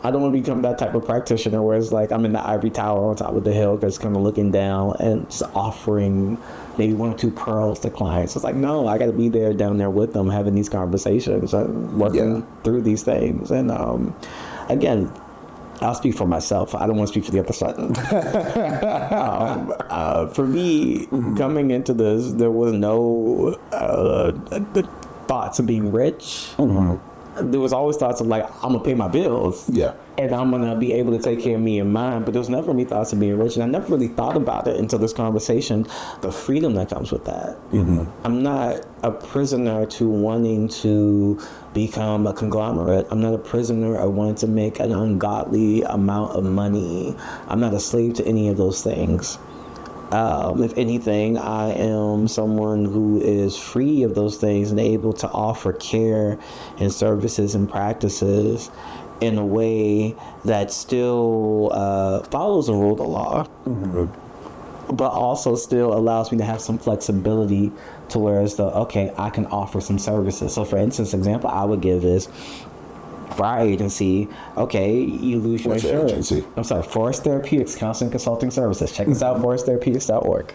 I don't want to become that type of practitioner where it's like I'm in the ivory tower on top of the hill just kind of looking down and just offering maybe one or two pearls to clients. It's like, no, I got to be there down there with them having these conversations and working through these things. And again, I'll speak for myself. I don't want to speak for the other side. For me, coming into this, there was no thoughts of being rich. There was always thoughts of like, I'm gonna pay my bills. And I'm gonna be able to take care of me and mine. But there was never any thoughts of being rich. And I never really thought about it until this conversation, the freedom that comes with that. I'm not a prisoner to wanting to become a conglomerate. I'm not a prisoner of wanting to make an ungodly amount of money. I'm not a slave to any of those things. If anything, I am someone who is free of those things and able to offer care and services and practices in a way that still follows the rule of the law, but also still allows me to have some flexibility to where it's I can offer some services. So for instance, example I would give is, for our agency, you lose your insurance. Agency? I'm sorry, Forest Therapeutics Counseling Consulting Services. Check us out, foresttherapeutics.org.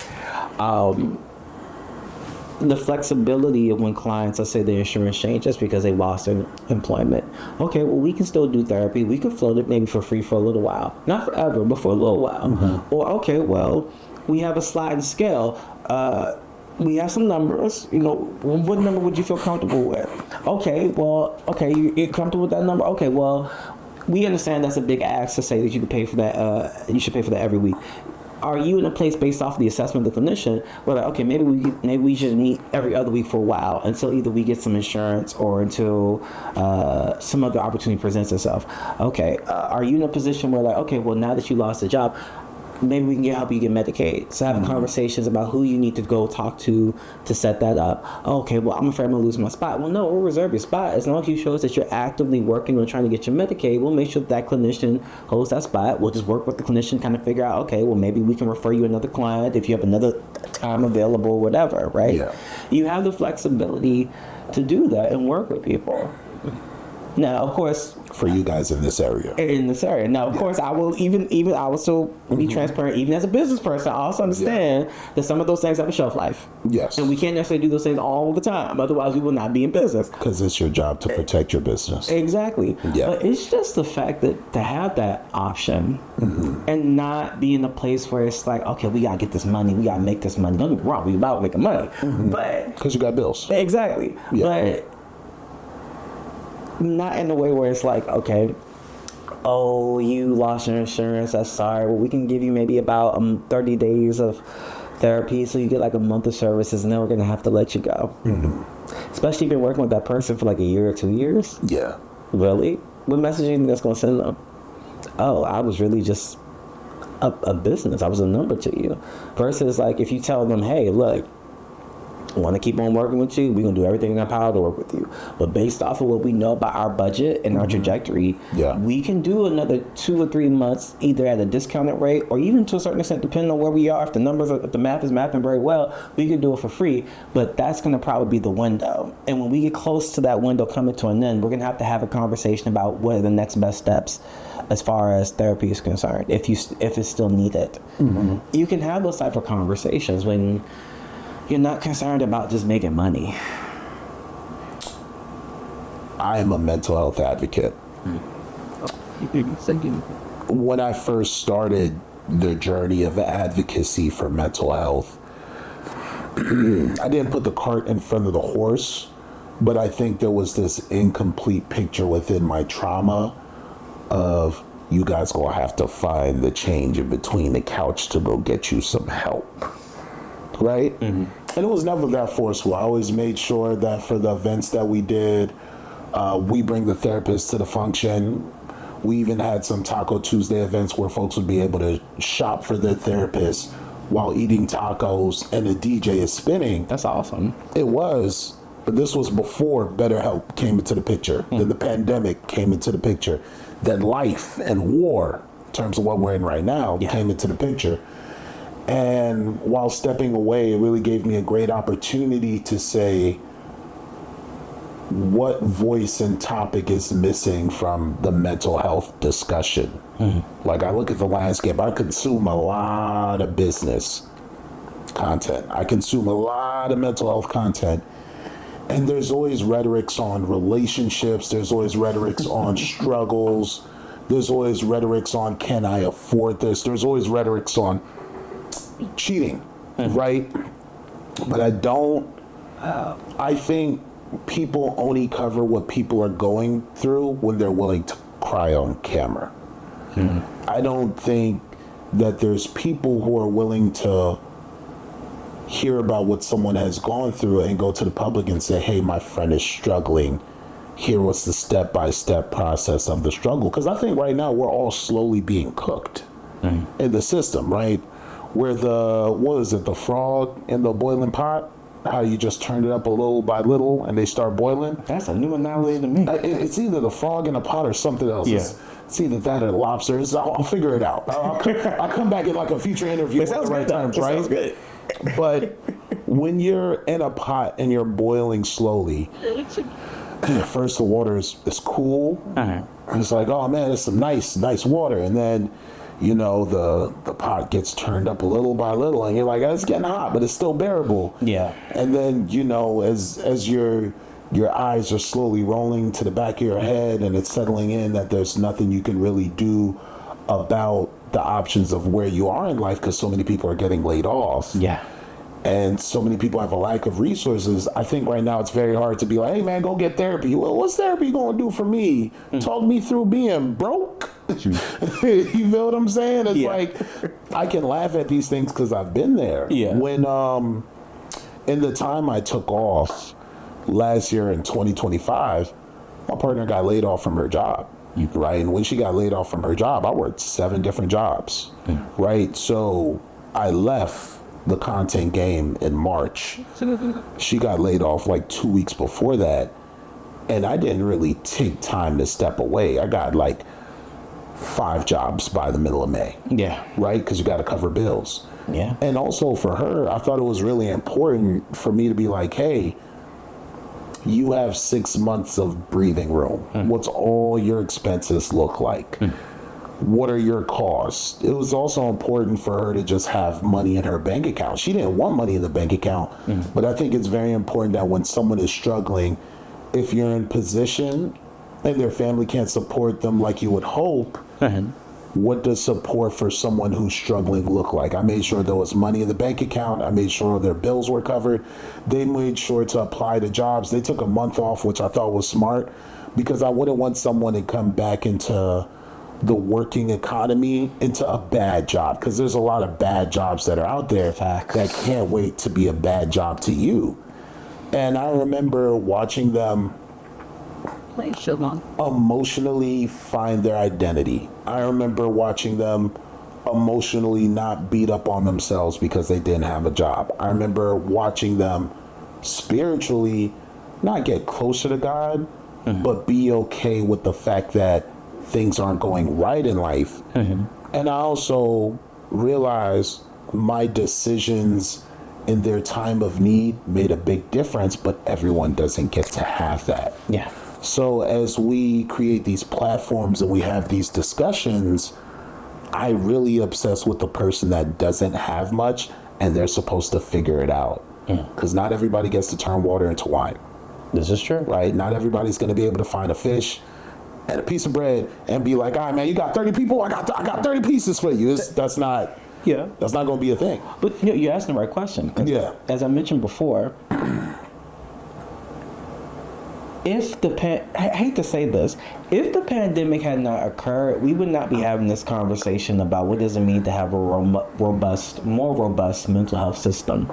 The flexibility of when clients, let's say their insurance changes because they lost their employment. We can still do therapy. We can float it maybe for free for a little while. Not forever, but for a little while. Or, we have a sliding scale. We have some numbers, what number would you feel comfortable with? You're comfortable with that number? We understand that's a big ask to say that you can pay for that, you should pay for that every week. Are you in a place based off of the assessment of the clinician where maybe we should meet every other week for a while until either we get some insurance or until some other opportunity presents itself? Are you in a position where now that you lost a job, maybe we can help you get Medicaid. So having conversations about who you need to go talk to set that up. I'm afraid I'm going to lose my spot. Well, no, we'll reserve your spot. As long as you show us that you're actively working on trying to get your Medicaid, we'll make sure that clinician holds that spot. We'll just work with the clinician, kind of figure out, maybe we can refer you another client if you have another time available, whatever, right? You have the flexibility to do that and work with people. Now, of course, for you guys in this area. Now, of course, I will even I will still be transparent. Even as a business person, I also understand that some of those things have a shelf life. Yes. And we can't necessarily do those things all the time. Otherwise, we will not be in business. Because it's your job to protect your business. Exactly. Yeah. But it's just the fact that to have that option and not be in a place where it's like, okay, we got to get this money. We got to make this money. Don't get me wrong. We about making money. But because you got bills. Exactly. Yeah. But not in a way where it's like, okay, oh, you lost your insurance. That's sorry. Well, we can give you maybe about 30 days of therapy, so you get like a month of services, and then we're gonna have to let you go. Especially if you've been working with that person for like a year or 2 years. Yeah. Really? What message do you think that's gonna send them? Oh, I was really just a business. I was a number to you. Versus like if you tell them, hey, look, I want to keep on working with you. We're going to do everything in our power to work with you. But based off of what we know about our budget and our trajectory, we can do another 2 or 3 months either at a discounted rate or even to a certain extent, depending on where we are. If the math is mathing very well, we can do it for free. But that's going to probably be the window. And when we get close to that window coming to an end, we're going to have a conversation about what are the next best steps as far as therapy is concerned, if it's still needed. You can have those type of conversations when you're not concerned about just making money. I am a mental health advocate. When I first started the journey of advocacy for mental health, I didn't put the cart in front of the horse, but I think there was this incomplete picture within my trauma of you guys gonna have to find the change in between the couch to go get you some help. Right? And it was never that forceful. I always made sure that for the events that we did, we bring the therapist to the function. We even had some Taco Tuesday events where folks would be able to shop for their therapist while eating tacos and the DJ is spinning. That's awesome. It was, but this was before BetterHelp came into the picture. Then the pandemic came into the picture. Then life and war, in terms of what we're in right now, came into the picture. And while stepping away, it really gave me a great opportunity to say, what voice and topic is missing from the mental health discussion? Like, I look at the landscape, I consume a lot of business content. I consume a lot of mental health content. And there's always rhetorics on relationships. There's always rhetorics on struggles. There's always rhetorics on, can I afford this? There's always rhetorics on cheating, right? But I think people only cover what people are going through when they're willing to cry on camera. I don't think that there's people who are willing to hear about what someone has gone through and go to the public and say, hey, my friend is struggling. Here was the step-by-step process of the struggle. Because I think right now we're all slowly being cooked in the system, right? Where the frog in the boiling pot, how you just turn it up a little by little and they start boiling. That's a new analogy to me. It's either the frog in a pot or something else. Yeah. It's either that or the lobsters. I'll figure it out. I'll come back in like a future interview at the right times, right? Sounds good. But when you're in a pot and you're boiling slowly, first the water is cool. And it's like, oh man, it's some nice water. And then, you know, the pot gets turned up a little by little and you're like, oh, it's getting hot, but it's still bearable. Yeah. And then, you know, as your eyes are slowly rolling to the back of your head and it's settling in that there's nothing you can really do about the options of where you are in life because so many people are getting laid off. Yeah. And so many people have a lack of resources. I think right now it's very hard to be like, hey man, go get therapy. Well, what's therapy going to do for me? Talk me through being broke. You feel what I'm saying? It's like, I can laugh at these things because I've been there. Yeah. When, in the time I took off last year in 2025, my partner got laid off from her job. Right. And when she got laid off from her job, I worked 7 different jobs. Right. So I left the content game in March. She got laid off like 2 weeks before that. And I didn't really take time to step away. I got like 5 jobs by the middle of May. Yeah. Right. Because you got to cover bills. Yeah. And also for her, I thought it was really important for me to be like, hey, you have 6 months of breathing room. What's all your expenses look like? What are your costs? It was also important for her to just have money in her bank account. She didn't want money in the bank account, but I think it's very important that when someone is struggling, if you're in position and their family can't support them like you would hope, what does support for someone who's struggling look like? I made sure there was money in the bank account. I made sure their bills were covered. They made sure to apply to jobs. They took a month off, which I thought was smart, because I wouldn't want someone to come back into the working economy into a bad job, because there's a lot of bad jobs that are out there that can't wait to be a bad job to you. And I remember watching them emotionally find their identity. I remember watching them emotionally not beat up on themselves because they didn't have a job. I remember watching them spiritually not get closer to God, but be okay with the fact that things aren't going right in life. And I also realized my decisions in their time of need made a big difference, but everyone doesn't get to have that. Yeah. So as we create these platforms and we have these discussions, I really obsess with the person that doesn't have much and they're supposed to figure it out. Because not everybody gets to turn water into wine. This is true. Right? Not everybody's going to be able to find a fish and a piece of bread and be like, all right, man, you got 30 people? I got 30 pieces for you. That's not going to be a thing. But you're asking the right question. Yeah. As I mentioned before, I hate to say this, if the pandemic had not occurred, we would not be having this conversation about what does it mean to have a more robust mental health system.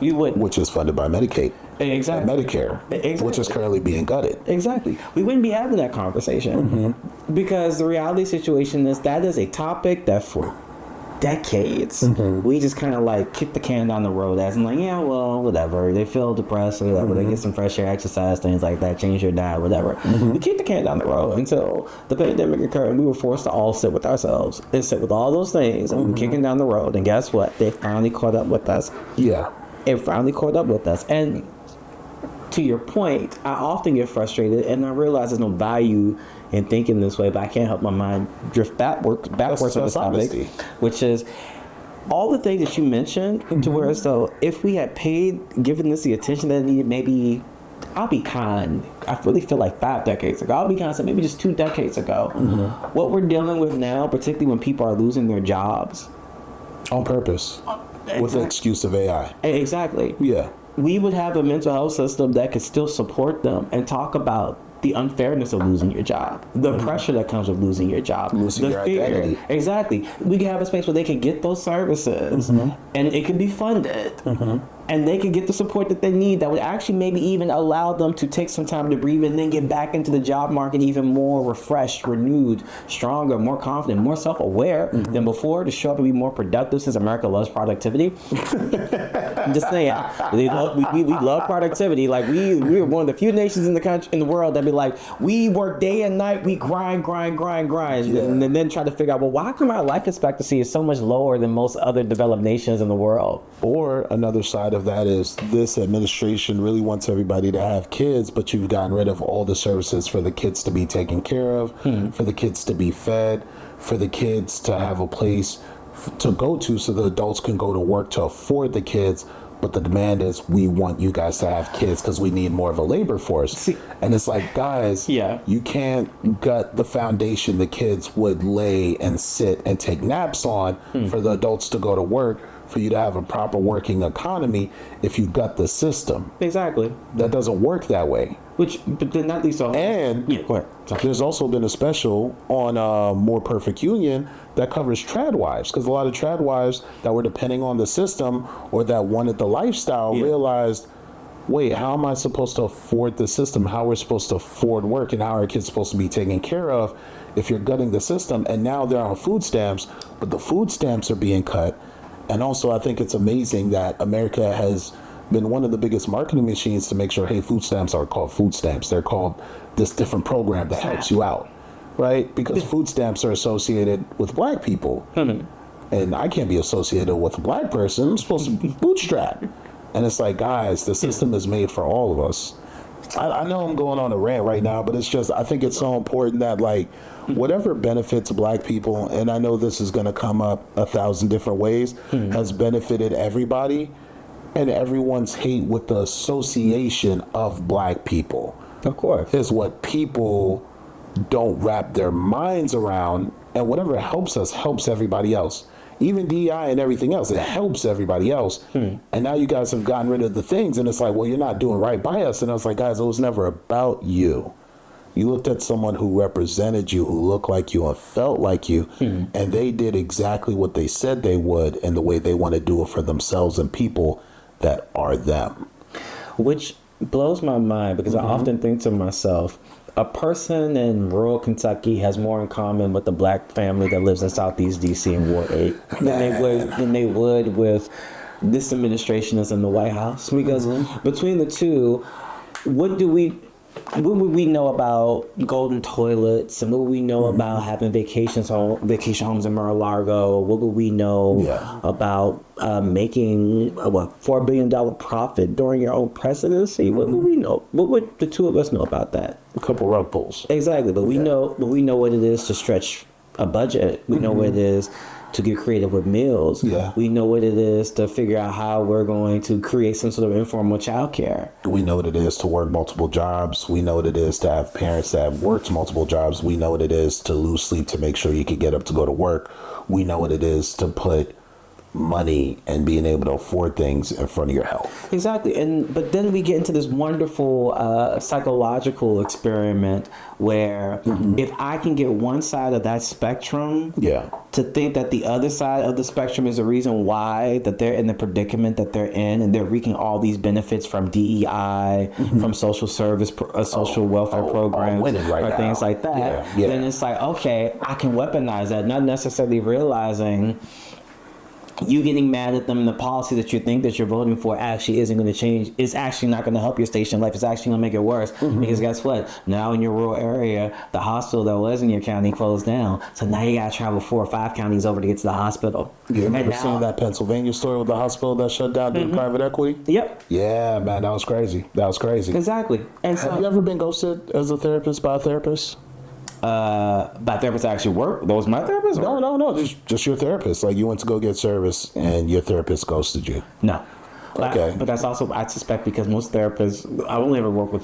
You would, which is funded by Medicaid. Exactly. And Medicare, which is currently being gutted. Exactly. We wouldn't be having that conversation because the reality situation is that is a topic that for decades we just kind of like kick the can down the road as in like, yeah, well, whatever. They feel depressed or whatever. They get some fresh air, exercise, things like that, change your diet, whatever. We kick the can down the road until the pandemic occurred and we were forced to all sit with ourselves and sit with all those things and we were kicking down the road. And guess what? They finally caught up with us. Yeah. It finally caught up with us. And to your point, I often get frustrated and I realize there's no value in thinking this way, but I can't help my mind drift backwards with this topic, which is all the things that you mentioned to where, so if we had given this the attention that it needed, maybe, I'll be kind, I really feel like 5 decades ago, I'll be kind, so maybe just 2 decades ago, what we're dealing with now, particularly when people are losing their jobs. On purpose. With the excuse of AI. Exactly. Yeah. We would have a mental health system that could still support them and talk about the unfairness of losing your job, the pressure that comes with losing your job, losing your identity. Exactly. We can have a space where they can get those services and it can be funded and they can get the support that they need that would actually maybe even allow them to take some time to breathe and then get back into the job market even more refreshed, renewed, stronger, more confident, more self-aware than before to show up and be more productive since America loves productivity. I'm just saying, we love productivity. Like we're one of the few nations in the country, in the world that be like, we work day and night, we grind, and then try to figure out, well, why come our life expectancy is so much lower than most other developed nations in the world? Or another side of that is this administration really wants everybody to have kids, but you've gotten rid of all the services for the kids to be taken care of, for the kids to be fed, for the kids to have a place to go to so the adults can go to work to afford the kids. But the demand is, we want you guys to have kids because we need more of a labor force. And it's like, guys, you can't gut the foundation the kids would lay and sit and take naps on for the adults to go to work, for you to have a proper working economy if you gut the system. Exactly. That doesn't work that way. But then not least all. And go ahead. Sorry. There's also been a special on More Perfect Union that covers trad wives, because a lot of trad wives that were depending on the system or that wanted the lifestyle realized, wait, how am I supposed to afford the system? How we're supposed to afford work and how our kids supposed to be taken care of if you're gutting the system? And now they're on food stamps, but the food stamps are being cut. And also, I think it's amazing that America has been one of the biggest marketing machines to make sure, hey, food stamps are called food stamps. They're called this different program that helps you out, right? Because food stamps are associated with black people. And I can't be associated with a black person. I'm supposed to bootstrap. And it's like, guys, the system is made for all of us. I know I'm going on a rant right now, but it's just, I think it's so important that, like, whatever benefits black people, and I know this is going to come up 1,000 different ways, has benefited everybody, and everyone's hate with the association of black people. Of course. Is what people don't wrap their minds around, and whatever helps us helps everybody else. Even DEI and everything else, it helps everybody else. And now you guys have gotten rid of the things, and it's like, well, you're not doing right by us. And I was like, guys, it was never about you. You looked at someone who represented you, who looked like you and felt like you, and they did exactly what they said they would in the way they want to do it for themselves and people that are them. Which blows my mind, because I often think to myself, a person in rural Kentucky has more in common with the black family that lives in Southeast DC and Ward 8 than they would with this administration that's in the White House. Because between the two, what would we know about golden toilets, and what would we know about having vacation homes in Mar-a-Lago? What would we know about making a $4 billion profit during your own presidency? What would we know? What would the two of us know about that? A couple rug pulls. Exactly, but we know what it is to stretch a budget. We know what it is to get creative with meals. We know what it is to figure out how we're going to create some sort of informal childcare. We know what it is to work multiple jobs. We know what it is to have parents that have worked multiple jobs. We know what it is to lose sleep to make sure you can get up to go to work. We know what it is to put money and being able to afford things in front of your health. Exactly. But then we get into this wonderful psychological experiment where if I can get one side of that spectrum to think that the other side of the spectrum is the reason why that they're in the predicament that they're in, and they're reaping all these benefits from DEI, from social service, social welfare programs, or things like that, then it's like, okay, I can weaponize that, not necessarily realizing you getting mad at them, the policy that you think that you're voting for actually isn't going to change. It's actually not going to help your station life. It's actually going to make it worse. Because guess what? Now in your rural area, the hospital that was in your county closed down. So now you got to travel 4 or 5 counties over to get to the hospital. You remember seeing that Pennsylvania story with the hospital that shut down due to private equity? Yep. Yeah, man, that was crazy. Exactly. And so, have you ever been ghosted as a therapist by a therapist? By therapists actually work? Those my therapists? No. Just your therapist. Like, you went to go get service and your therapist ghosted you. No. Okay. But that's also, I suspect, because most therapists, I only ever work with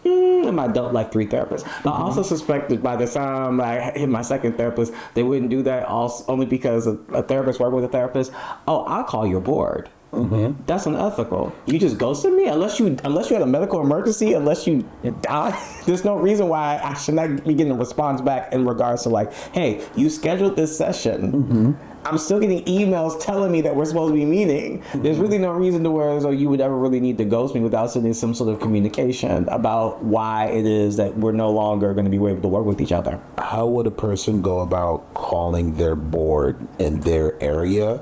in my adult life 3 therapists. But I also suspect that by the time I hit my second therapist, they wouldn't do that only because a therapist worked with a therapist. Oh, I'll call your board. That's unethical. You just ghosted me unless you had a medical emergency, unless you die. There's no reason why I should not be getting a response back in regards to like, hey, you scheduled this session. I'm still getting emails telling me that we're supposed to be meeting. There's really no reason to where you would ever really need to ghost me without sending some sort of communication about why it is that we're no longer going to be able to work with each other. How would a person go about calling their board in their area?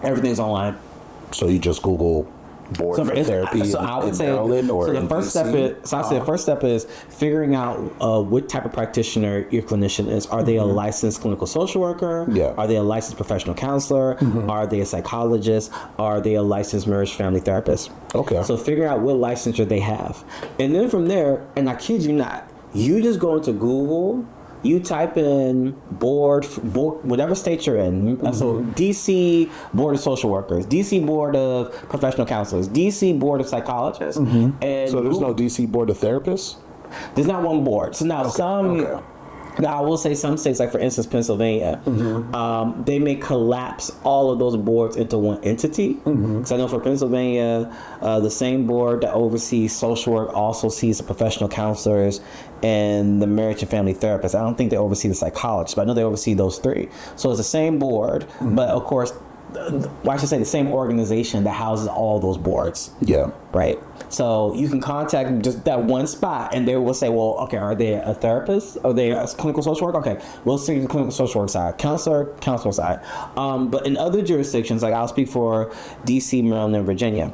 Everything's online. So you just Google board for therapy so I would say, Maryland or so the first step is, so I say the first step is figuring out what type of practitioner your clinician is. Are they a licensed clinical social worker? Are they a licensed professional counselor? Are they a psychologist? Are they a licensed marriage family therapist? Okay. So figure out what licensure they have. And then from there, and I kid you not, you just go into Google, you type in board, whatever state you're in. So DC Board of Social Workers, DC Board of Professional Counselors, DC Board of Psychologists. And so there's no DC Board of Therapists? There's not one board. So now Now, I will say some states, like for instance, Pennsylvania, they may collapse all of those boards into one entity. Because I know for Pennsylvania, the same board that oversees social work also sees the professional counselors and the marriage and family therapists. I don't think they oversee the psychologists, but I know they oversee those 3. So it's the same board, but of course, well, I should say the same organization that houses all those boards. Right. So you can contact just that one spot and they will say, well, okay, are they a therapist? Are they a clinical social worker? Okay, we'll see the clinical social work side, counselor side. But in other jurisdictions, like I'll speak for DC, Maryland, and Virginia,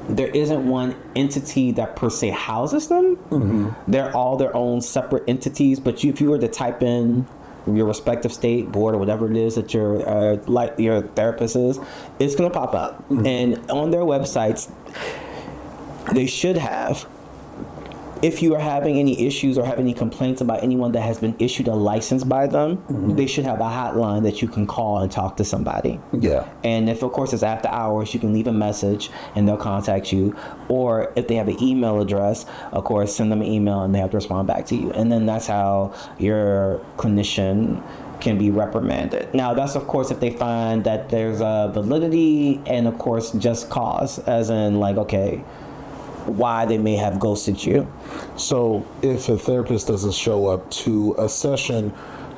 there isn't one entity that per se houses them. They're all their own separate entities. But if you were to type in your respective state board or whatever it is that your therapist is, it's going to pop up. And on their websites, they should have. If you are having any issues or have any complaints about anyone that has been issued a license by them, they should have a hotline that you can call and talk to somebody. Yeah. And if, of course, it's after hours, you can leave a message and they'll contact you. Or if they have an email address, of course, send them an email and they have to respond back to you. And then that's how your clinician can be reprimanded. Now, that's, of course, if they find that there's a validity and, of course, just cause, as in, like, okay, why they may have ghosted you. So if a therapist doesn't show up to a session,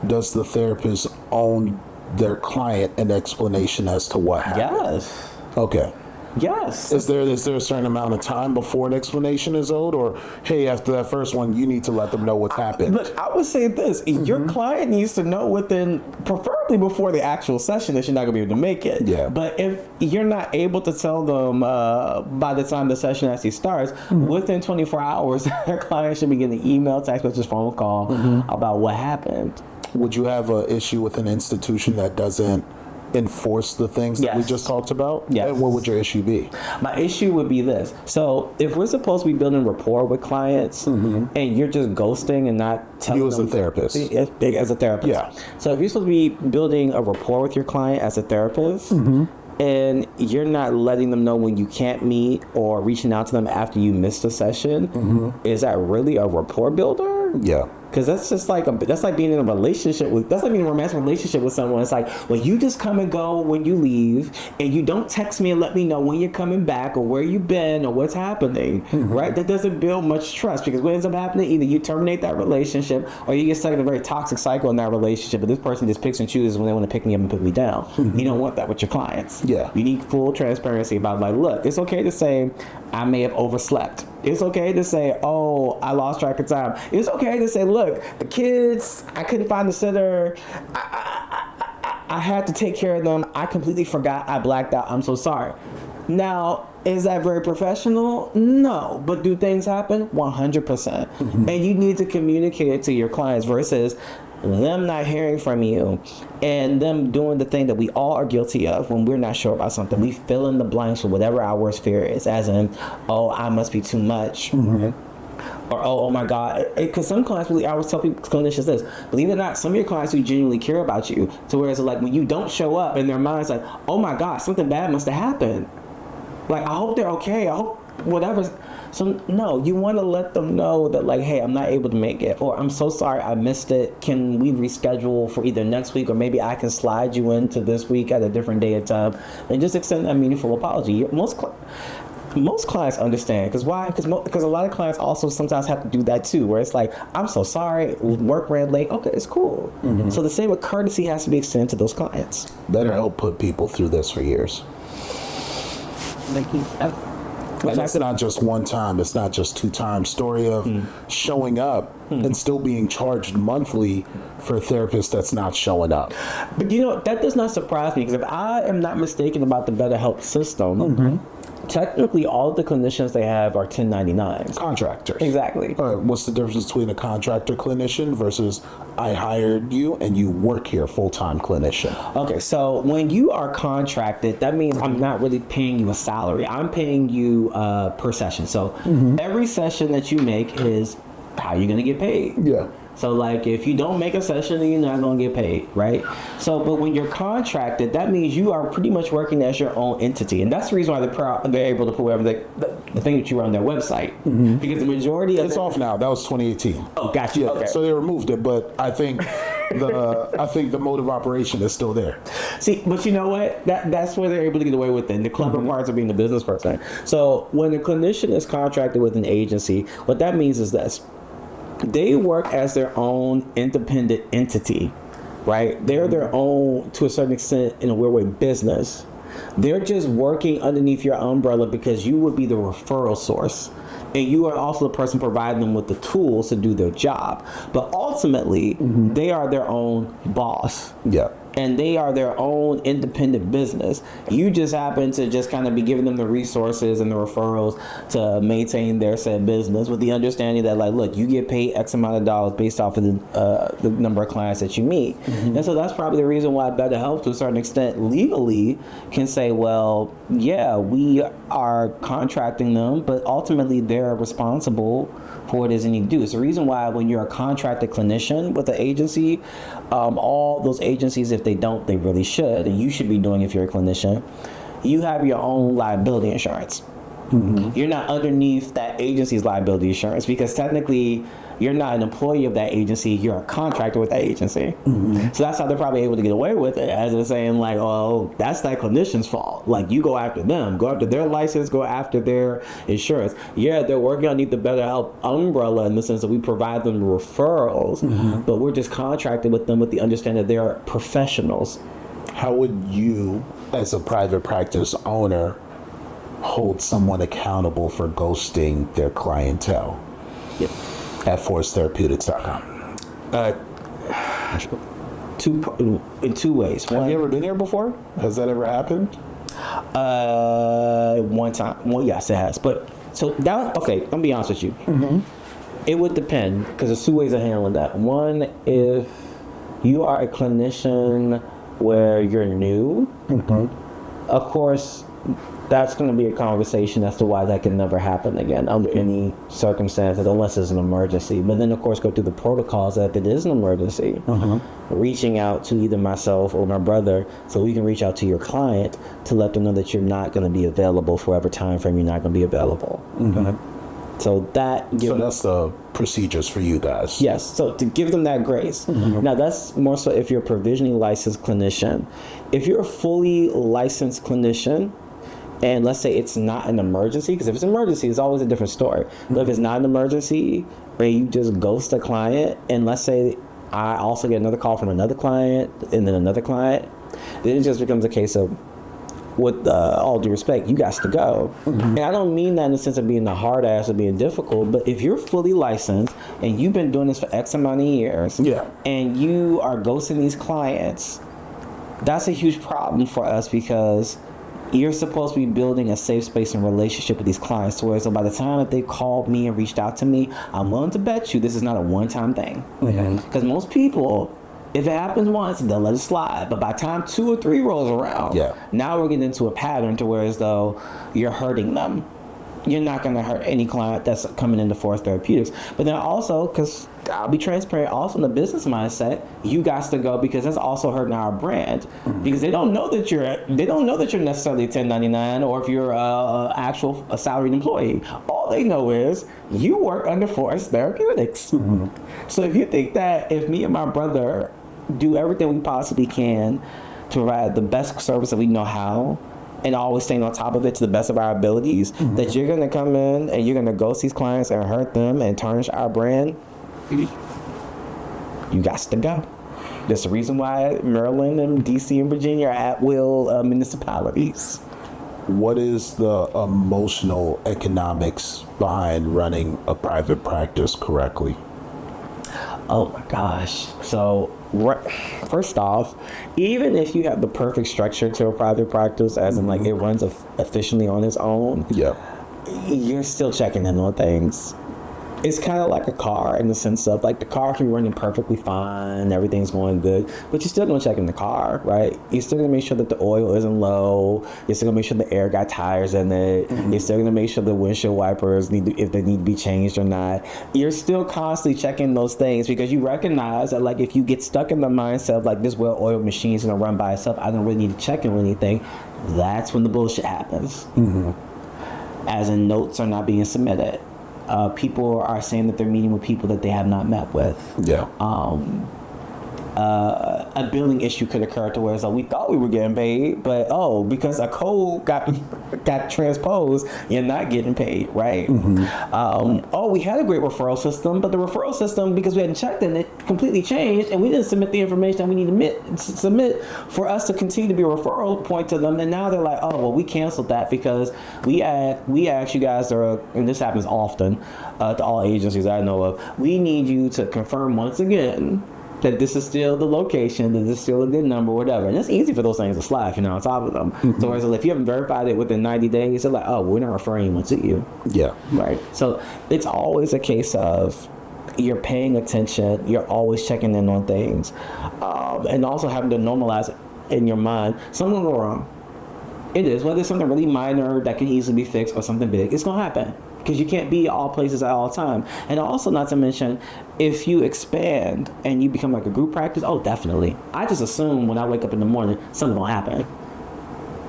does the therapist own their client an explanation as to what happened? Yes. Okay. Yes. Is there a certain amount of time before an explanation is owed, or hey, after that first one, you need to let them know what's happened? Look, I would say this: your client needs to know within, preferably before the actual session, that you're not going to be able to make it. Yeah. But if you're not able to tell them by the time the session actually starts, within 24 hours, their client should be getting an email, text message, phone call about what happened. Would you have an issue with an institution that doesn't enforce the things that we just talked about? Yes. And what would your issue be? My issue would be this. So if we're supposed to be building rapport with clients and you're just ghosting and not telling them. You as a therapist. As a therapist. Yeah. So if you're supposed to be building a rapport with your client as a therapist and you're not letting them know when you can't meet or reaching out to them after you missed a session, is that really a rapport builder? Yeah. Because that's just like that's like being in a relationship with, that's like being in a romantic relationship with someone. It's like, well, you just come and go when you leave, and you don't text me and let me know when you're coming back or where you've been or what's happening, right? That doesn't build much trust, because what ends up happening, either you terminate that relationship or you get stuck in a very toxic cycle in that relationship. But this person just picks and chooses when they want to pick me up and put me down. You don't want that with your clients. Yeah. You need full transparency about, like, look, it's okay to say I may have overslept. It's okay to say, oh, I lost track of time. It's okay to say, look, the kids, I couldn't find the sitter. I had to take care of them. I completely forgot. I blacked out. I'm so sorry. Now, is that very professional? No. But do things happen? 100%. And you need to communicate it to your clients versus them not hearing from you and them doing the thing that we all are guilty of when we're not sure about something. We fill in the blanks with whatever our worst fear is, as in, oh, I must be too much. Or, oh my God. Because some clients really, I always tell people, clinicians this, believe it or not, some of your clients who genuinely care about you, to where it's like when you don't show up in their mind's like, oh my God, something bad must have happened. Like, I hope they're okay. I hope whatever. So no, you want to let them know that, like, hey, I'm not able to make it, or I'm so sorry I missed it. Can we reschedule for either next week, or maybe I can slide you into this week at a different day and time, and just extend that meaningful apology. Most clients understand. Because why? Because a lot of clients also sometimes have to do that too, where it's like, I'm so sorry, work ran late. Okay, it's cool. So the same with courtesy has to be extended to those clients. BetterHelp put people through this for years. And it's not just one time, it's not just 2 times. Story of showing up and still being charged monthly for a therapist that's not showing up. But you know, that does not surprise me, because if I am not mistaken about the BetterHelp system, technically all of the clinicians they have are 1099s. Contractors. Exactly. All right, what's the difference between a contractor clinician versus I hired you and you work here, full-time clinician? Okay, so when you are contracted, that means I'm not really paying you a salary. I'm paying you per session. So every session that you make is how you're going to get paid. Yeah. So, like, if you don't make a session, then you're not going to get paid, right? So, but when you're contracted, that means you are pretty much working as your own entity. And that's the reason why they're able to put whatever the thing that you run on their website. Because the majority of It's off now. That was 2018. Oh, gotcha. Yeah, Okay. so they removed it, but I think the mode of operation is still there. See, but you know what? That's where they're able to get away with it. The clever parts of being the business person. So when a clinician is contracted with an agency, what that means is this. They work as their own independent entity, right? They're their own, to a certain extent, in a weird way, business. They're just working underneath your umbrella because you would be the referral source. And you are also the person providing them with the tools to do their job. But ultimately, they are their own boss. Yeah. and they are their own independent business. You just happen to just kind of be giving them the resources and the referrals to maintain their said business, with the understanding that, like, look, you get paid X amount of dollars based off of the number of clients that you meet. And so that's probably the reason why BetterHelp, to a certain extent, legally can say, well, yeah, we are contracting them, but ultimately they're responsible for what it is they need to do. It's the reason why when you're a contracted clinician with an agency, all those agencies, if they don't, they really should, and you should be doing if you're a clinician, you have your own liability insurance. You're not underneath that agency's liability insurance, because technically you're not an employee of that agency, you're a contractor with that agency. So that's how they're probably able to get away with it, as they're saying, like, oh, that's that clinician's fault. Like, you go after them, go after their license, go after their insurance. Yeah, they're working underneath the BetterHelp umbrella in the sense that we provide them referrals, but we're just contracted with them with the understanding that they're professionals. How would you, as a private practice owner, hold someone accountable for ghosting their clientele? At forcetherapeutics.com. In two ways. Have you ever been here before? Has that ever happened? One time. Well, yes, it has. But so that, okay, I'll be honest with you. It would depend, because there's two ways of handling that. One, if you are a clinician where you're new, of course, that's going to be a conversation as to why that can never happen again under any circumstances, unless it's an emergency. But then, of course, go through the protocols that if it is an emergency, reaching out to either myself or my brother, so we can reach out to your client to let them know that you're not going to be available for whatever time frame you're not going to be available. So that's the procedures for you guys. Yes, so to give them that grace. Now, that's more so if you're a provisionally licensed clinician. If you're a fully licensed clinician, and let's say it's not an emergency, because if it's an emergency, it's always a different story. But if it's not an emergency, where you just ghost a client, and let's say I also get another call from another client, and then another client, then it just becomes a case of, with all due respect, you got to go. And I don't mean that in the sense of being a hard ass or being difficult, but if you're fully licensed and you've been doing this for X amount of years, and you are ghosting these clients, that's a huge problem for us, because you're supposed to be building a safe space and relationship with these clients, where so by the time that they called me and reached out to me, I'm willing to bet you this is not a one-time thing. Because most people, if it happens once, they'll let it slide. But by the time 2 or 3 rolls around, now we're getting into a pattern to where as though you're hurting them. You're not going to hurt any client that's coming into Force Therapeutics. But then also, because I'll be transparent, also in the business mindset, you got to go, because that's also hurting our brand. Because they don't know that you're necessarily a 1099, or if you're a salaried employee. All they know is you work under Force Therapeutics. So if you think that if me and my brother do everything we possibly can to provide the best service that we know how, and always staying on top of it to the best of our abilities, that you're going to come in and you're going to ghost these clients and hurt them and tarnish our brand, you got to go. There's a reason why Maryland and DC and Virginia are at-will municipalities. What is the emotional economics behind running a private practice correctly? Oh my gosh. So, first off, even if you have the perfect structure to a private practice, as in like it runs efficiently on its own, you're still checking in on things. It's kind of like a car in the sense of, like, the car can be running perfectly fine, everything's going good, but you're still going to check in the car, right? You're still going to make sure that the oil isn't low. You're still going to make sure the air got tires in it. You're still going to make sure the windshield wipers if they need to be changed or not. You're still constantly checking those things, because you recognize that, like, if you get stuck in the mindset of, like, this well-oiled machine is going to run by itself, I don't really need to check in with anything, that's when the bullshit happens. As in, notes are not being submitted. People are saying that they're meeting with people that they have not met with. A billing issue could occur to where it's like, we thought we were getting paid, but because a code got transposed, you're not getting paid, right? We had a great referral system, but the referral system, because we hadn't checked it, it completely changed, and we didn't submit the information that we need to submit for us to continue to be a referral point to them. And now they're like, we canceled that because we asked you guys, and this happens often to all agencies I know of, we need you to confirm once again that this is still the location, that this is still a good number, whatever. And it's easy for those things to slide if you're not on top of them. So whereas if you haven't verified it within 90 days, they're like, oh, we're not referring anyone to you. Yeah. Right. So it's always a case of you're paying attention, you're always checking in on things, and also having to normalize it in your mind. Something will go wrong. It is, whether it's something really minor that can easily be fixed or something big, it's going to happen. Because you can't be all places at all time. And also, not to mention, if you expand and you become like a group practice, oh, definitely. I just assume when I wake up in the morning, something will happen.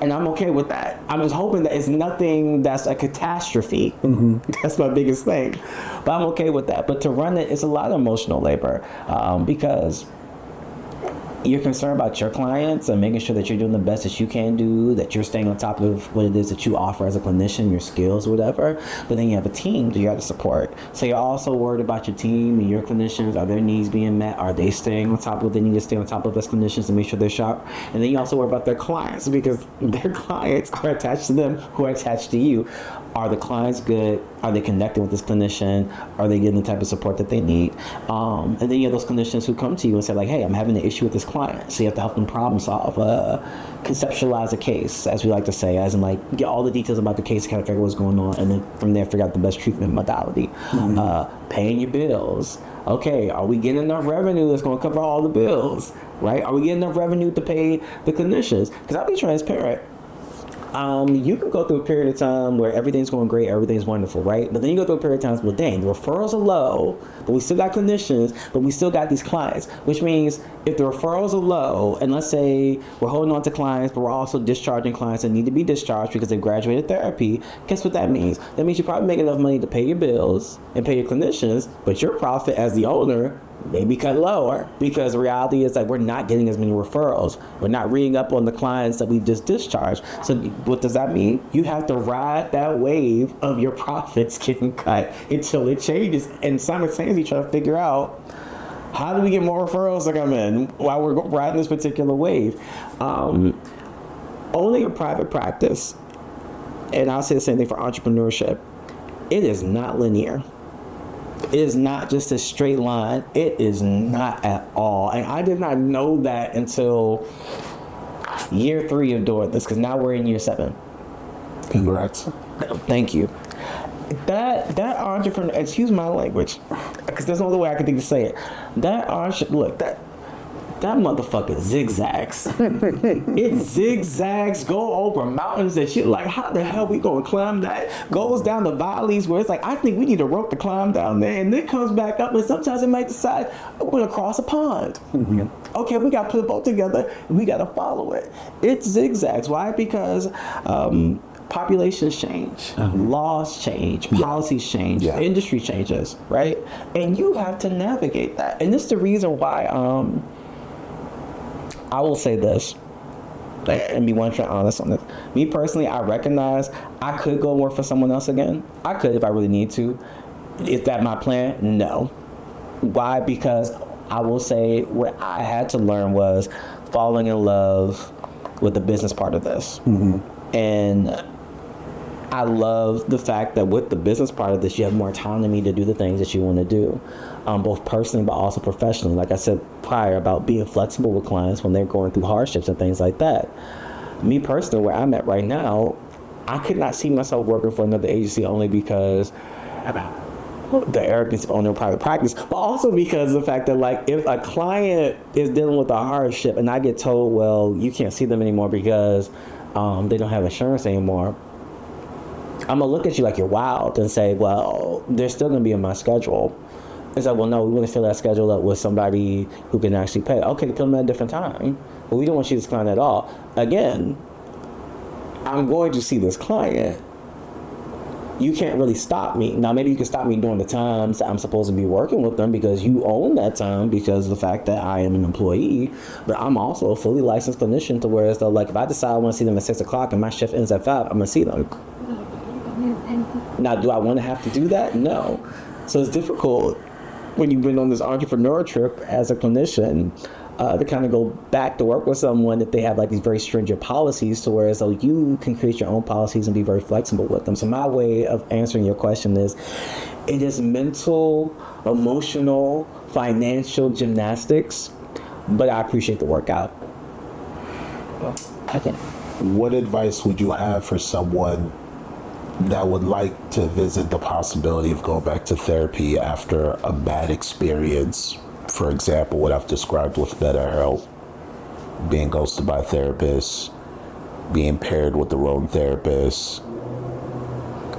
And I'm okay with that. I'm just hoping that it's nothing that's a catastrophe. That's my biggest thing. But I'm okay with that. But to run it, it's a lot of emotional labor because you're concerned about your clients and making sure that you're doing the best that you can do, that you're staying on top of what it is that you offer as a clinician, your skills, whatever. But then you have a team that you got to support. So you're also worried about your team and your clinicians. Are their needs being met? Are they staying on top of what they need to stay on top of as clinicians to make sure they're sharp? And then you also worry about their clients because their clients are attached to them who are attached to you. Are the clients good? Are they connected with this clinician? Are they getting the type of support that they need? And then you have those clinicians who come to you and say like, hey, I'm having an issue with this client. So you have to help them problem solve, conceptualize a case, as we like to say, as in like get all the details about the case, kind of figure out what's going on, and then from there figure out the best treatment modality. Paying your bills. Okay, are we getting enough revenue that's going to cover all the bills? Right? Are we getting enough revenue to pay the clinicians? Because I'll be transparent. You can go through a period of time where everything's going great, everything's wonderful, right? But then you go through a period of times, well, dang, the referrals are low, but we still got clinicians, but we still got these clients, which means if the referrals are low, and let's say we're holding on to clients, but we're also discharging clients that need to be discharged because they've graduated therapy, guess what that means? That means you probably make enough money to pay your bills and pay your clinicians, but your profit as the owner maybe cut lower because the reality is that we're not getting as many referrals. We're not reading up on the clients that we just discharged. So what does that mean? You have to ride that wave of your profits getting cut until it changes and simultaneously try to figure out how do we get more referrals to come in while we're riding this particular wave. Owning a private practice, and I'll say the same thing for entrepreneurship, it is not linear. It is not just a straight line. It is not at all. And I did not know that until year 3 of doing this, because now we're in year 7. Congrats. Thank you. That entrepreneur, excuse my language, because there's no other way I can think to say it. That motherfucker zigzags. It zigzags, go over mountains and shit. Like, how the hell we gonna climb that? Goes down the valleys where it's like, I think we need a rope to climb down there. And then comes back up, and sometimes it might decide, we're gonna cross a pond. Okay, we gotta put a boat together, and we gotta follow it. It zigzags. Why? Because populations change, laws change, policies change, industry changes, right? And you have to navigate that. And this is the reason why I will say this, and be 100% honest on this. Me personally, I recognize I could go work for someone else again. I could if I really need to. Is that my plan? No. Why? Because I will say what I had to learn was falling in love with the business part of this. And I love the fact that with the business part of this, you have more autonomy to do the things that you want to do, both personally but also professionally. Like I said prior about being flexible with clients when they're going through hardships and things like that. Me personally, where I'm at right now, I could not see myself working for another agency only because the arrogance of owning a private practice, but also because of the fact that, like, if a client is dealing with a hardship and I get told, well, you can't see them anymore because they don't have insurance anymore, I'm going to look at you like you're wild and say, well, they're still going to be in my schedule. It's like, well, no, we want to fill that schedule up with somebody who can actually pay. Okay, fill them at a different time. But we don't want you to decline at all. Again, I'm going to see this client. You can't really stop me. Now, maybe you can stop me during the times that I'm supposed to be working with them because you own that time because of the fact that I am an employee. But I'm also a fully licensed clinician to where it's like, if I decide I want to see them at 6 o'clock and my shift ends at 5, I'm going to see them. Now, do I want to have to do that? No. So it's difficult when you've been on this entrepreneur trip as a clinician to kind of go back to work with someone if they have like these very stringent policies, to where so you can create your own policies and be very flexible with them. So my way of answering your question is, it is mental, emotional, financial gymnastics, but I appreciate the workout. Okay. What advice would you have for someone that would like to visit the possibility of going back to therapy after a bad experience? For example, what I've described with BetterHelp, being ghosted by therapists, being paired with the wrong therapist,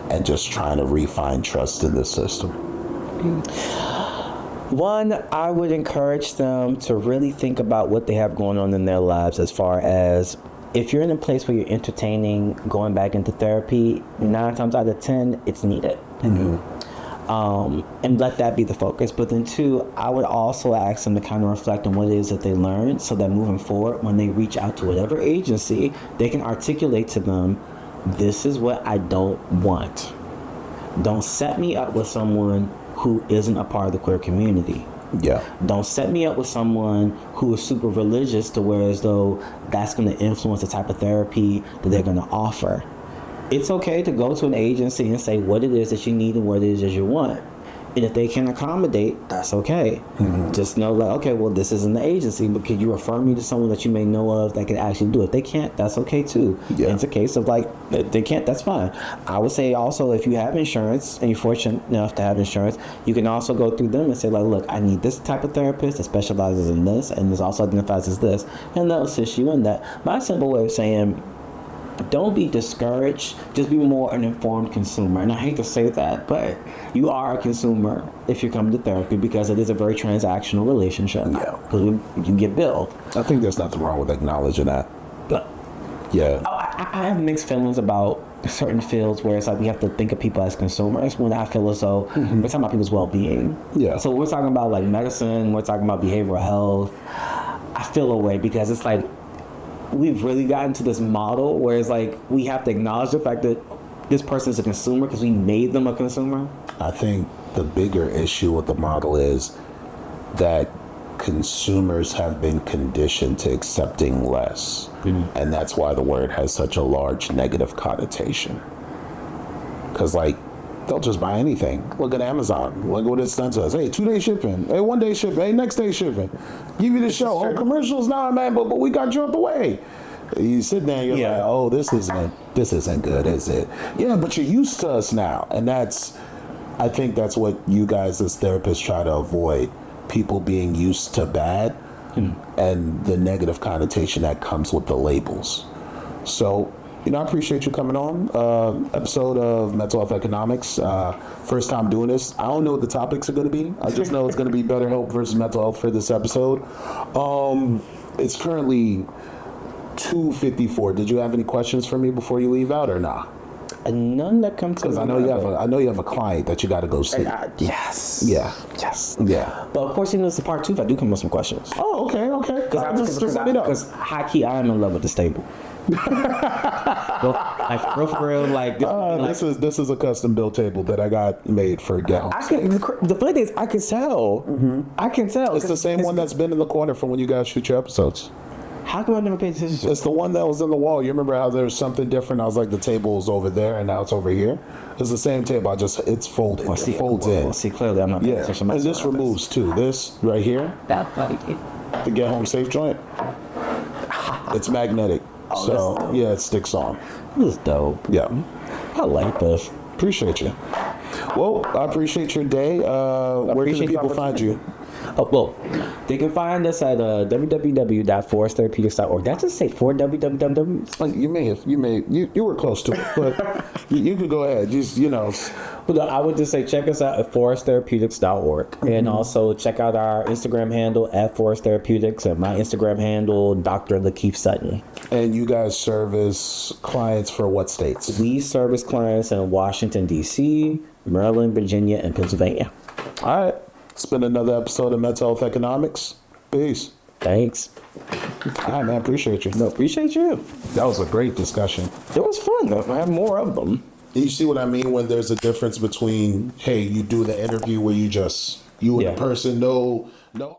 and just trying to refine trust in the system. One, I would encourage them to really think about what they have going on in their lives, as far as if you're in a place where you're entertaining going back into therapy, 9 times out of 10, it's needed. And let that be the focus. But then 2, I would also ask them to kind of reflect on what it is that they learned, so that moving forward, when they reach out to whatever agency, they can articulate to them, this is what I don't want. Don't set me up with someone who isn't a part of the queer community. Yeah. Don't set me up with someone who is super religious, to where as though that's going to influence the type of therapy that they're going to offer. It's okay to go to an agency and say what it is that you need and what it is that you want. And if they can accommodate, that's okay. Just know that, okay, well, this isn't the agency, but could you refer me to someone that you may know of that can actually do it? If they can't, that's okay too. Yeah. It's a case of like, if they can't, that's fine. I would say also, if you have insurance and you're fortunate enough to have insurance, you can also go through them and say like, look, I need this type of therapist that specializes in this and this also identifies as this, and they'll assist you in that. My simple way of saying, don't be discouraged, just be more an informed consumer. And I hate to say that, but you are a consumer if you come to therapy, because it is a very transactional relationship. Yeah. Because you get billed. I think there's nothing wrong with acknowledging that. But Yeah. I have mixed feelings about certain fields where it's like we have to think of people as consumers, when I feel as though we're talking about people's well-being. Yeah. So we're talking about like medicine, we're talking about behavioral health. I feel a way, because it's like we've really gotten to this model where it's like we have to acknowledge the fact that this person is a consumer because we made them a consumer. I think the bigger issue with the model is that consumers have been conditioned to accepting less. And that's why the word has such a large negative connotation. Because, like, they'll just buy anything. Look at Amazon. Look what it's done to us. Hey, 2-day shipping. Hey, 1-day shipping. Hey, next day shipping. Give you the show. Oh, commercials now, man, but we got you out the way. You sit there and you're like, oh, this isn't good, is it? Yeah, but you're used to us now. And I think that's what you guys as therapists try to avoid. People being used to bad and the negative connotation that comes with the labels. So, I appreciate you coming on. Episode of Mental Health Economics. First time doing this. I don't know what the topics are going to be. I just know it's going to be BetterHelp versus mental health for this episode. It's currently 2:54. Did you have any questions for me before you leave out or not? None that come to Because I know you have a client that you got to go see. Yes. Yeah. Yes. Yeah. But of course, it's a part 2 if I do come with some questions. Oh, okay. Just let me know. Because high key, I am in love with the stable. Like for real, like this is a custom built table that I got made for gals. The funny thing is, I can tell. I can tell. It's the same one that's been in the corner from when you guys shoot your episodes. How come I never paid attention to it? It's the one that was in the wall. You remember how there was something different? I was like, the table is over there, and now it's over here. It's the same table. It's folded. It folds in. See, clearly I'm not paying attention. And this removes too. This right here, That like it. the get home safe joint. It's magnetic. So yeah, it sticks on. This is dope. Yeah. I like this. Appreciate you. Well, I appreciate your day. Where can people find you? Oh, well, they can find us at www.foresttherapeutics.org. Did I just say for www? You were close to it, but you could go ahead. Just Well, I would just say check us out at foresttherapeutics.org. And also check out our Instagram handle at Forest Therapeutics and my Instagram handle, Dr. Lakeith Sutton. And you guys service clients for what states? We service clients in Washington, D.C., Maryland, Virginia, and Pennsylvania. All right. It's been another episode of Mental Health Economics. Peace. Thanks. All right, man. Appreciate you. No, appreciate you. That was a great discussion. It was fun. I have more of them. You see what I mean when there's a difference between, hey, you do the interview where you and the person know.